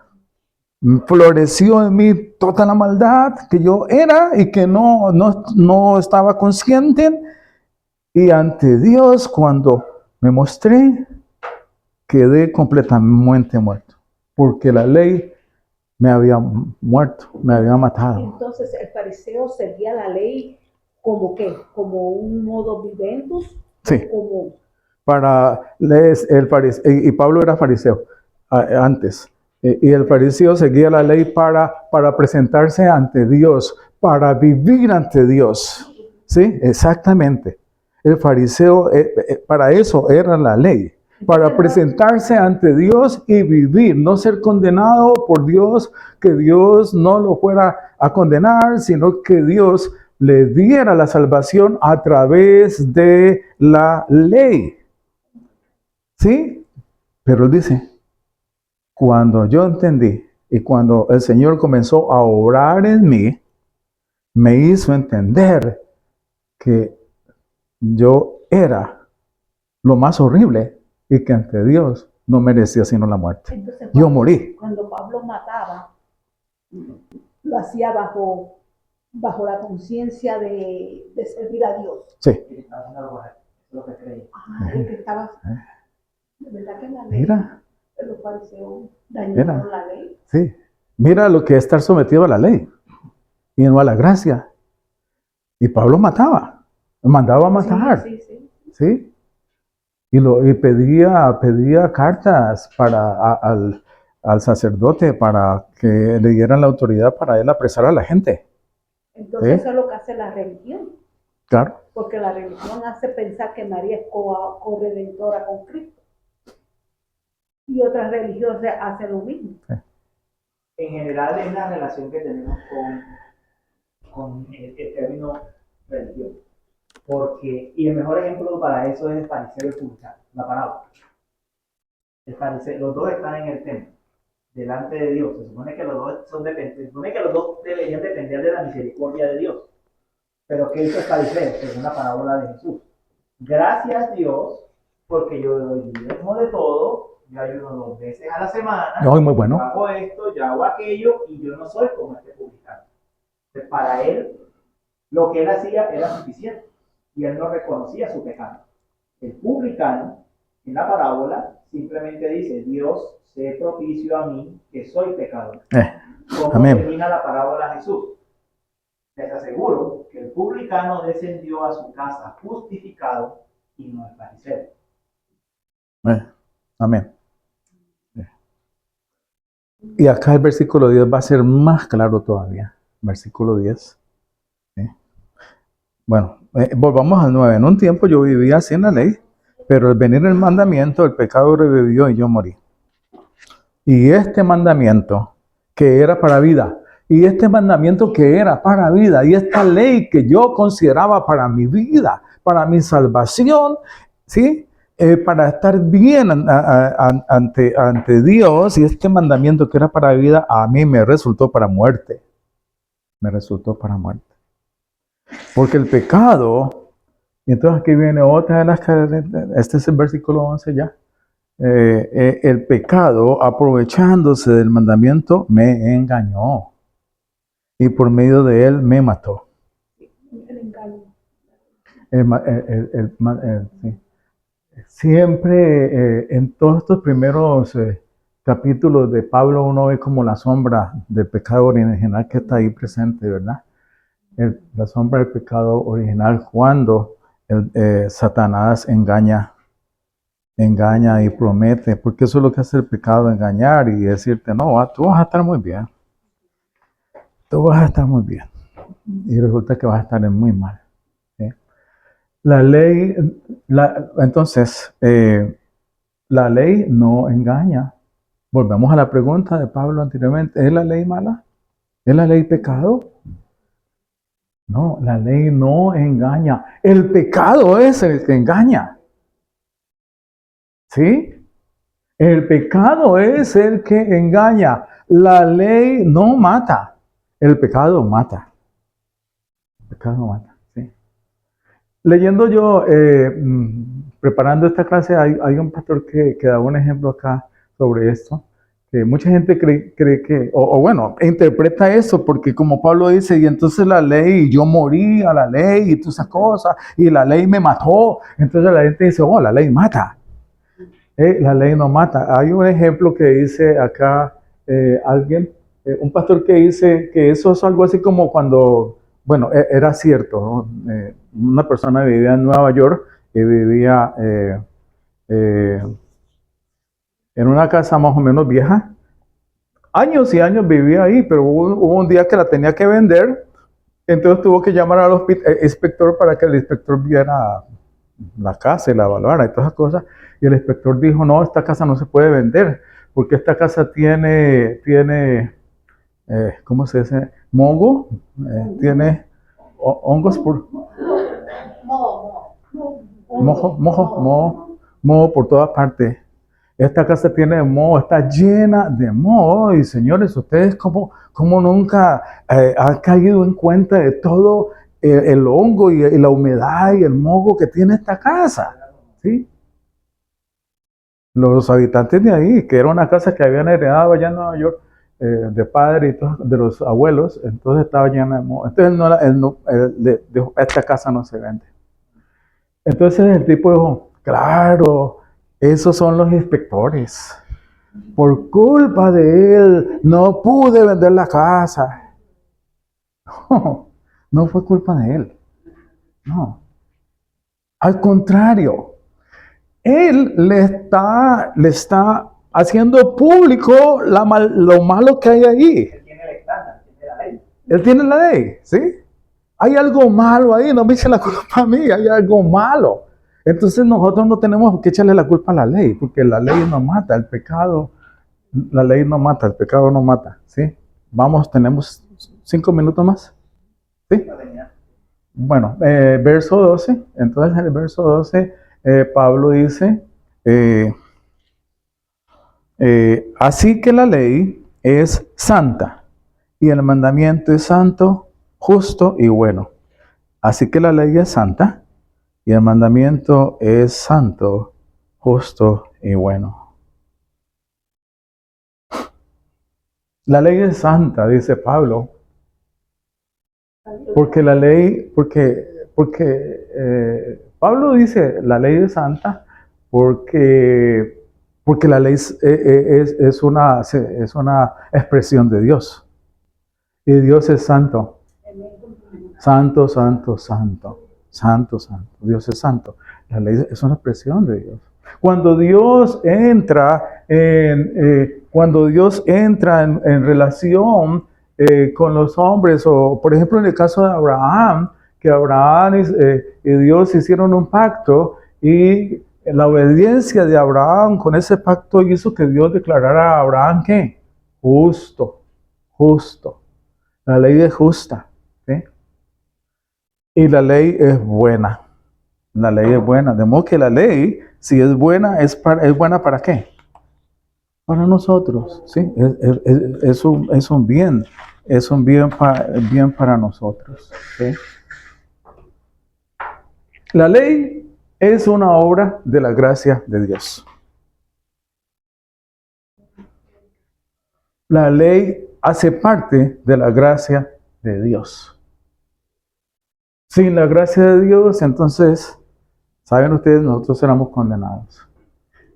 floreció en mí toda la maldad que yo era y que no estaba consciente. Y ante Dios, cuando me mostré, quedé completamente muerto. Porque la ley me había muerto, me había matado. Entonces el fariseo seguía la ley como qué, como un modo viventus, Sí. como Y Pablo era fariseo antes. Y el fariseo seguía la ley para presentarse ante Dios, para vivir ante Dios. ¿Sí? Exactamente. El fariseo, para eso era la ley. Para presentarse ante Dios y vivir, no ser condenado por Dios, que Dios no lo fuera a condenar, sino que Dios le diera la salvación a través de la ley. ¿Sí? Pero él dice, cuando yo entendí y cuando el Señor comenzó a obrar en mí, me hizo entender que yo era lo más horrible y que ante Dios no merecía sino la muerte. entonces, Yo morí. Cuando Pablo mataba, lo hacía bajo la conciencia de servir a Dios. Sí. Y estaba haciendo lo correcto, eso es lo que creía. El que estaba, de verdad que la ley, Mira, los fariseos dañaron la ley. sí. Mira lo que es estar sometido a la ley y no a la gracia. Y Pablo mataba, mandaba a matar. Sí, sí, sí. ¿Sí? Y pedía cartas al sacerdote para que le dieran la autoridad para él apresar a la gente. Entonces ¿Sí? eso es lo que hace la religión, Claro. porque la religión hace pensar que María es corredentora con Cristo. Y otras religiones hacen lo mismo. En general es la relación que tenemos con el término religión. Porque, y el mejor ejemplo para eso es el fariseo y el publicano, la parábola. El fariseo, los dos están en el templo, delante de Dios. Se supone que los dos deberían depender de la misericordia de Dios. Pero ¿qué hizo el fariseo? Según la parábola de Jesús. Gracias Dios, porque yo doy diezmo de todo, yo ayuno 2 veces a la semana, Muy bueno. yo hago esto, yo hago aquello, y yo no soy como este publicano. Entonces, para él, lo que él hacía era suficiente, y él no reconocía su pecado. El publicano, en la parábola, simplemente dice, Dios, sé propicio a mí, que soy pecador. ¿Cómo Amén. termina la parábola Jesús? Les aseguro que el publicano descendió a su casa justificado y no el fariseo. Amén. Y acá el versículo 10 va a ser más claro todavía. Versículo 10. ¿Sí? Bueno, volvamos al 9. En un tiempo yo vivía sin la ley, pero al venir el mandamiento, el pecado revivió y yo morí. Y este mandamiento, que era para vida, y este mandamiento que era para vida, y esta ley que yo consideraba para mi vida, para mi salvación, ¿sí? Para estar bien ante Dios, y este mandamiento que era para vida, a mí me resultó para muerte. Me resultó para muerte. Porque el pecado, y entonces aquí viene otra de las características, este es el versículo 11 ya. El pecado, aprovechándose del mandamiento, me engañó. Y por medio de él me mató. El engaño. Sí. Siempre en todos estos primeros capítulos de Pablo uno ve como la sombra del pecado original que está ahí presente, ¿verdad? La sombra del pecado original cuando Satanás engaña y promete, porque eso es lo que hace el pecado, engañar y decirte, no, tú vas a estar muy bien. Tú vas a estar muy bien. Y resulta que vas a estar muy mal. ¿Sí? La ley, entonces, la ley no engaña. Volvemos a la pregunta de Pablo anteriormente. ¿Es la ley mala? ¿Es la ley pecado? No, la ley no engaña. El pecado es el que engaña. ¿Sí? El pecado es el que engaña. La ley no mata. El pecado mata. El pecado mata. ¿Sí? Leyendo yo, preparando esta clase, hay un pastor que da un ejemplo acá sobre esto. Que mucha gente cree que, o bueno, interpreta eso porque como Pablo dice, y entonces la ley, yo morí a la ley y todas esas cosas, y la ley me mató. Entonces la gente dice, oh, la ley mata. La ley no mata. Hay un ejemplo que dice acá alguien, un pastor que dice que eso es algo así como cuando, bueno, era cierto, ¿no? Una persona vivía en Nueva York y vivía eh, en una casa más o menos vieja. Años y años vivía ahí, pero hubo un día que la tenía que vender, entonces tuvo que llamar al inspector para que el inspector viera la casa y la evaluara y todas esas cosas. Y el inspector dijo, no, esta casa no se puede vender, porque esta casa tiene ¿cómo se dice? Mogo, tiene hongos por... Moho por todas partes. Esta casa tiene moho, está llena de moho. Y señores, ustedes como nunca han caído en cuenta de todo el hongo y la humedad y el moho que tiene esta casa. ¿Sí? Los habitantes de ahí, que era una casa que habían heredado allá en Nueva York, de padre y todos, de los abuelos, entonces estaba llena de moho. Entonces él dijo, esta casa no se vende. Entonces el tipo dijo, claro, esos son los inspectores. Por culpa de él, no pude vender la casa. No, no fue culpa de él. No. Al contrario, él le está haciendo público lo malo que hay ahí. Él tiene el estándar, tiene la ley. Él tiene la ley, ¿sí? Hay algo malo ahí, no me echen la culpa a mí, hay algo malo. Entonces nosotros no tenemos que echarle la culpa a la ley, porque la ley no mata, el pecado, la ley no mata, el pecado no mata, ¿sí? Vamos, tenemos 5 minutos más, ¿sí? Bueno, verso 12, entonces en el verso 12 Pablo dice, así que la ley es santa y el mandamiento es santo, justo y bueno. Así que la ley es santa y el mandamiento es santo, justo y bueno. La ley es santa, dice Pablo, porque la ley, Pablo dice la ley es santa porque la ley es una expresión de Dios. Y Dios es santo. Santo, santo, santo. Santo, santo. Dios es santo. La ley es una expresión de Dios. Cuando Dios entra en relación con los hombres, o por ejemplo en el caso de Abraham, que Abraham y Dios hicieron un pacto y la obediencia de Abraham con ese pacto hizo que Dios declarara a Abraham ¿qué? Justo, justo. La ley es justa, ¿sí? Y la ley es buena. La ley es buena. De modo que la ley, si es buena, ¿es buena para qué? Para nosotros, ¿sí? Es un bien. Es un bien para nosotros, ¿sí? La ley es una obra de la gracia de Dios. La ley hace parte de la gracia de Dios. Sin la gracia de Dios, entonces, saben ustedes, nosotros éramos condenados.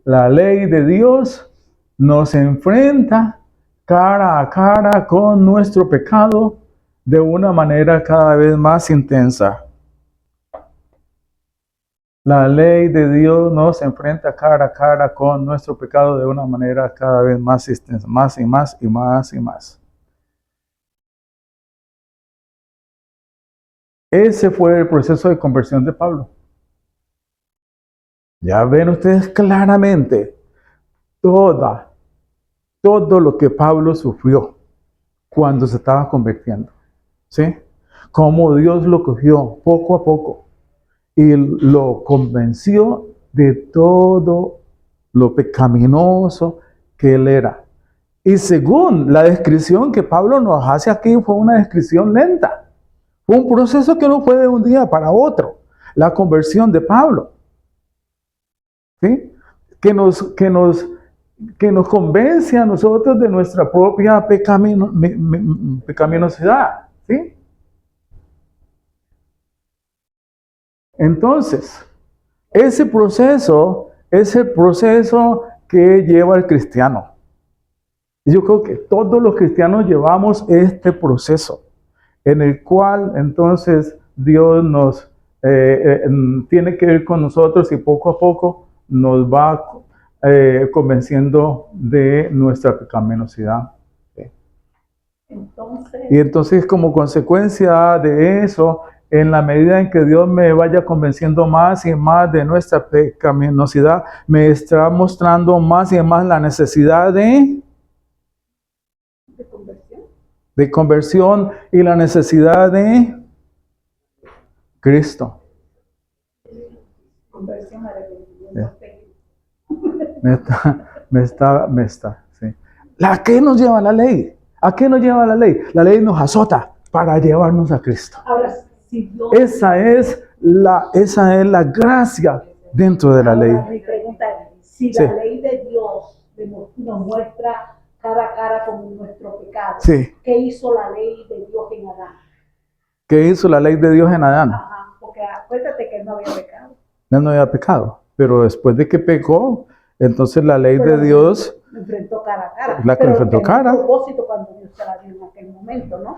La ley de Dios nos enfrenta cara a cara con nuestro pecado de una manera cada vez más intensa. La ley de Dios nos enfrenta cara a cara con nuestro pecado de una manera cada vez más intensa, más y más y más y más. Ese fue el proceso de conversión de Pablo. Ya ven ustedes claramente todo lo que Pablo sufrió cuando se estaba convirtiendo, ¿sí? cómo Dios lo cogió poco a poco y lo convenció de todo lo pecaminoso que él era. Y según la descripción que Pablo nos hace aquí, fue una descripción lenta. Fue un proceso que no fue de un día para otro. La conversión de Pablo. ¿Sí? Que nos convence a nosotros de nuestra propia pecaminosidad. ¿Sí? Entonces, ese proceso es el proceso que lleva el cristiano. Yo creo que todos los cristianos llevamos este proceso, en el cual entonces Dios nos tiene que ir con nosotros y poco a poco nos va convenciendo de nuestra pecaminosidad. Y entonces, como consecuencia de eso, en la medida en que Dios me vaya convenciendo más y más de nuestra pecaminosidad, me está mostrando más y más la necesidad de conversión y la necesidad de Cristo. Conversión a Sí. ¿A qué nos lleva la ley? ¿A qué nos lleva la ley? La ley nos azota para llevarnos a Cristo. Ahora, si Dios... Esa es la gracia dentro de la ley. Mi pregunta es, si Sí. la ley de Dios nos muestra cara a cara con nuestro pecado, Sí. ¿qué hizo la ley de Dios en Adán? ¿Qué hizo la ley de Dios en Adán? Ajá, porque acuérdate que él no había pecado. Él no había pecado, pero después de que pecó, entonces la ley Pero de Dios, lo enfrentó cara a cara. La que Pero enfrentó tenía cara. un propósito cuando Dios se la dio en aquel momento, ¿no?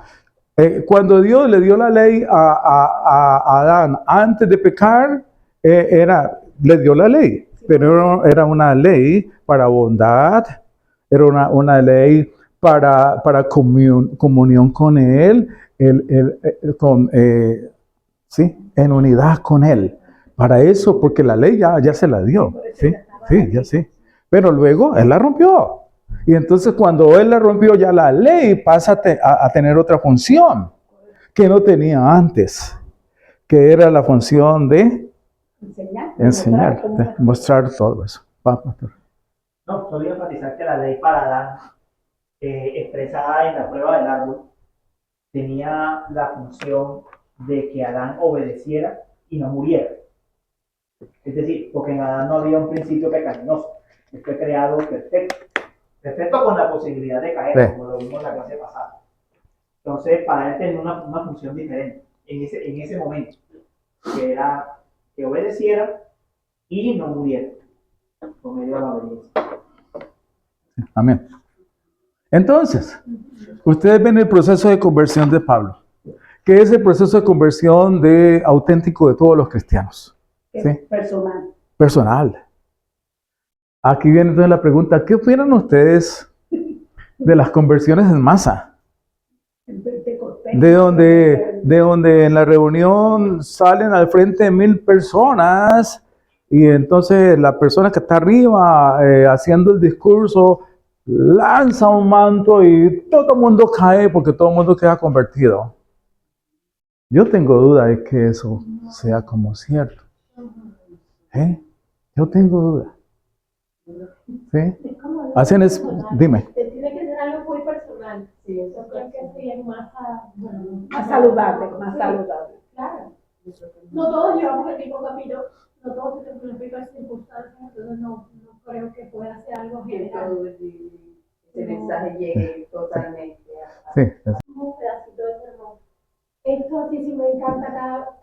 cuando Dios le dio la ley a Adán antes de pecar, le dio la ley, pero era una ley para bondad, era una ley para comunión con Él, ¿sí? En unidad con Él. Para eso, porque la ley ya se la dio. Sí, sí, ya sí. Pero luego Él la rompió. Y entonces cuando Él la rompió, ya la ley pasa a tener otra función que no tenía antes, que era la función de enseñar, de mostrar todo eso. No, solo enfatizar que la ley para Adán, expresada en la prueba del árbol, tenía la función de que Adán obedeciera y no muriera. Es decir, porque en Adán no había un principio pecaminoso. Él fue creado perfecto. Perfecto con la posibilidad de caer, como lo vimos en la clase pasada. Entonces, para él tenía una función diferente en ese momento, que era que obedeciera y no muriera por medio de la obediencia. Amén. Entonces, ustedes ven el proceso de conversión de Pablo, que es el proceso de conversión auténtico de todos los cristianos. ¿Sí? Personal. Personal. Aquí viene entonces la pregunta, ¿qué opinan ustedes de las conversiones en masa? De donde en la reunión salen al frente 1000 personas y entonces la persona que está arriba haciendo el discurso lanza un manto y todo el mundo cae porque todo el mundo queda convertido. Yo tengo duda de que eso sea como cierto. Yo tengo duda. ¿Sí? Hacen eso, dime. Tiene que ser algo muy personal. Sí, Yo creo que sería más saludable, más saludable. Claro. No todos llevamos el mismo camino, no todos tenemos las mismas circunstancias, entonces no creo que pueda ser algo general. Ese mensaje llegue totalmente a... Sí, Un pedacito de sermón. Esto sí me encanta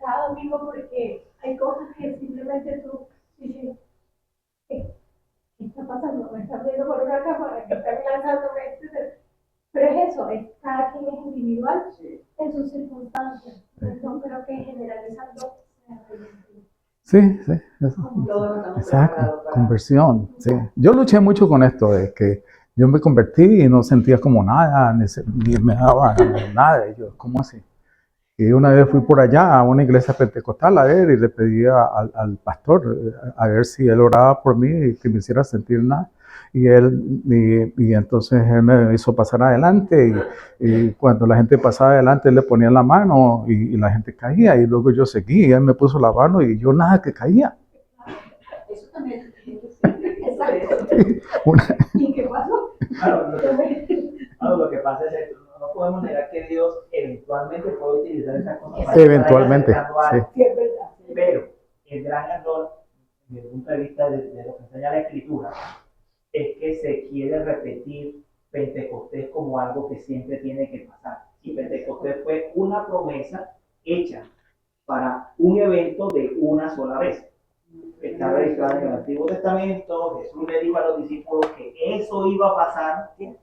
cada domingo porque hay cosas que simplemente tú dices, ¿qué está pasando? Me están viendo por una cámara, que están lanzándome, etc. Pero es eso, cada quien es individual en sus circunstancias. No creo que generalizando sea relevante. sí, eso. Todos estamos Exacto, preparados para... conversión. Sí. Yo luché mucho con esto de que yo me convertí y no sentía como nada, ni me daba nada. Y yo, ¿cómo así? Y una vez fui por allá a una iglesia pentecostal a ver y le pedí al pastor a ver si él oraba por mí y que me hiciera sentir nada. y entonces él me hizo pasar adelante y cuando la gente pasaba adelante él le ponía la mano y la gente caía y luego yo seguí y él me puso la mano y yo nada que caía. Eso también es Exacto. Una- ¿Y qué pasó? Lo que pasa es que no podemos negar que Dios eventualmente puede utilizar esas cosas. Eventualmente, para ir acercando a sí. Sí, es verdad. Pero el gran error, desde el punto de vista de lo que enseña la Escritura, es que se quiere repetir Pentecostés como algo que siempre tiene que pasar. Y Pentecostés fue una promesa hecha para un evento de una sola vez. Está registrado en el Antiguo Testamento. Jesús le dijo a los discípulos que eso iba a pasar en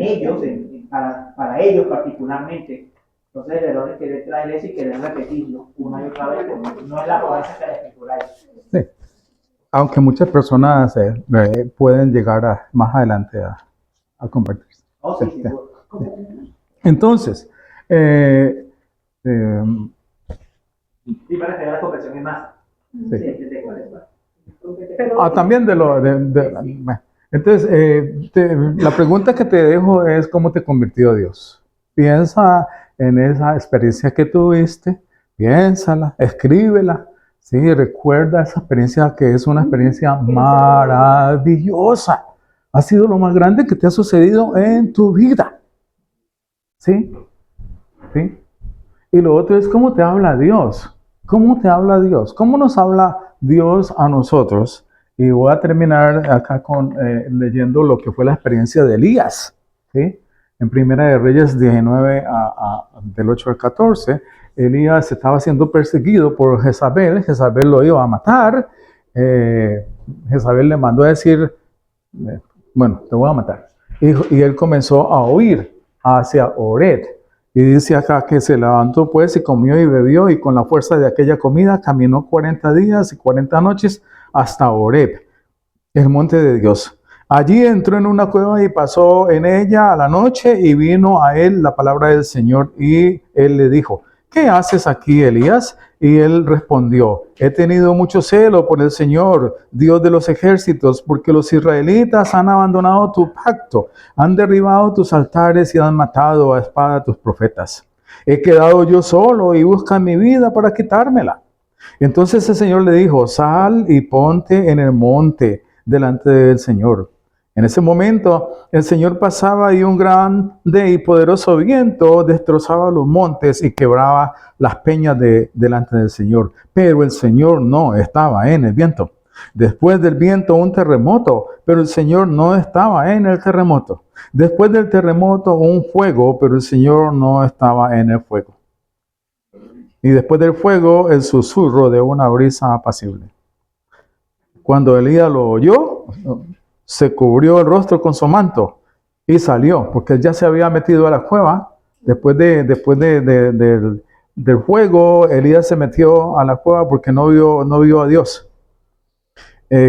ellos, para ellos particularmente. Entonces el error es querer traer eso y querer repetirlo una y otra vez, porque no es la promesa que la Escritura hizo. Sí. Aunque muchas personas pueden llegar más adelante a convertirse. Oh, sí, Sí, sí, sí. sí. Entonces, Sí, para que la conversión en masa. sí. Sí, ¿de cuál es? Pero También bueno. Entonces, la pregunta que te dejo es ¿cómo te convirtió Dios? Piensa en esa experiencia que tuviste, piénsala, escríbela, ¿sí? Recuerda esa experiencia que es una experiencia maravillosa. Ha sido lo más grande que te ha sucedido en tu vida. ¿Sí? ¿Sí? Y lo otro es cómo te habla Dios. ¿Cómo te habla Dios? ¿Cómo nos habla Dios a nosotros? Y voy a terminar acá leyendo lo que fue la experiencia de Elías. ¿Sí? En Primera de Reyes 19, del 8 al 14, Elías estaba siendo perseguido por Jezabel. Jezabel lo iba a matar. Jezabel le mandó a decir, bueno, te voy a matar. Y él comenzó a huir hacia Ored. Y dice acá que se levantó pues y comió y bebió y con la fuerza de aquella comida caminó 40 días y 40 noches hasta Horeb, el monte de Dios. Allí entró en una cueva y pasó en ella a la noche y vino a él la palabra del Señor y él le dijo, ¿qué haces aquí, Elías? Y él respondió, he tenido mucho celo por el Señor, Dios de los ejércitos, porque los israelitas han abandonado tu pacto, han derribado tus altares y han matado a espada a tus profetas. He quedado yo solo y buscan mi vida para quitármela. Entonces el Señor le dijo, sal y ponte en el monte delante del Señor. En ese momento el Señor pasaba y un grande y poderoso viento destrozaba los montes y quebraba las peñas delante del Señor. Pero el Señor no estaba en el viento. Después del viento un terremoto, pero el Señor no estaba en el terremoto. Después del terremoto un fuego, pero el Señor no estaba en el fuego. Y después del fuego el susurro de una brisa apacible. Cuando Elías lo oyó, se cubrió el rostro con su manto y salió, porque él ya se había metido a la cueva. Después del fuego, Elías se metió a la cueva porque no vio a Dios.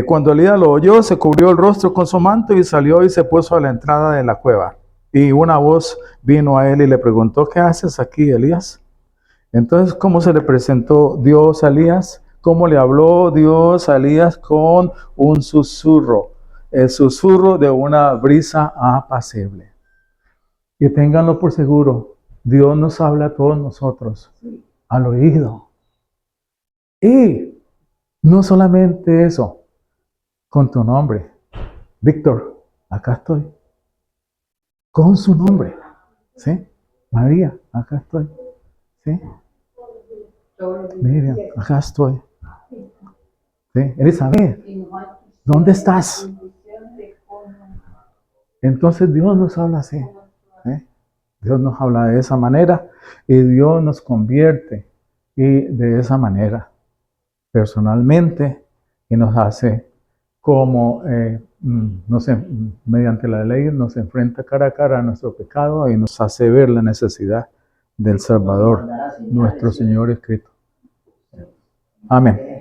Cuando Elías lo oyó, se cubrió el rostro con su manto y salió y se puso a la entrada de la cueva. Y una voz vino a él y le preguntó, ¿qué haces aquí, Elías? Entonces, ¿cómo se le presentó Dios a Elías? ¿Cómo le habló Dios a Elías? Con un susurro, el susurro de una brisa apacible. Y ténganlo por seguro, Dios nos habla a todos nosotros al oído. Y no solamente eso, con tu nombre. Víctor, acá estoy. Con su nombre. ¿Sí? María, acá estoy. ¿Sí? Miriam, acá estoy. ¿Sí? Elizabeth, ¿dónde estás? Entonces Dios nos habla así. ¿Sí? Dios nos habla de esa manera y Dios nos convierte y de esa manera personalmente y nos hace como mediante la ley nos enfrenta cara a cara a nuestro pecado y nos hace ver la necesidad del Salvador, nuestro Señor Cristo. Amén.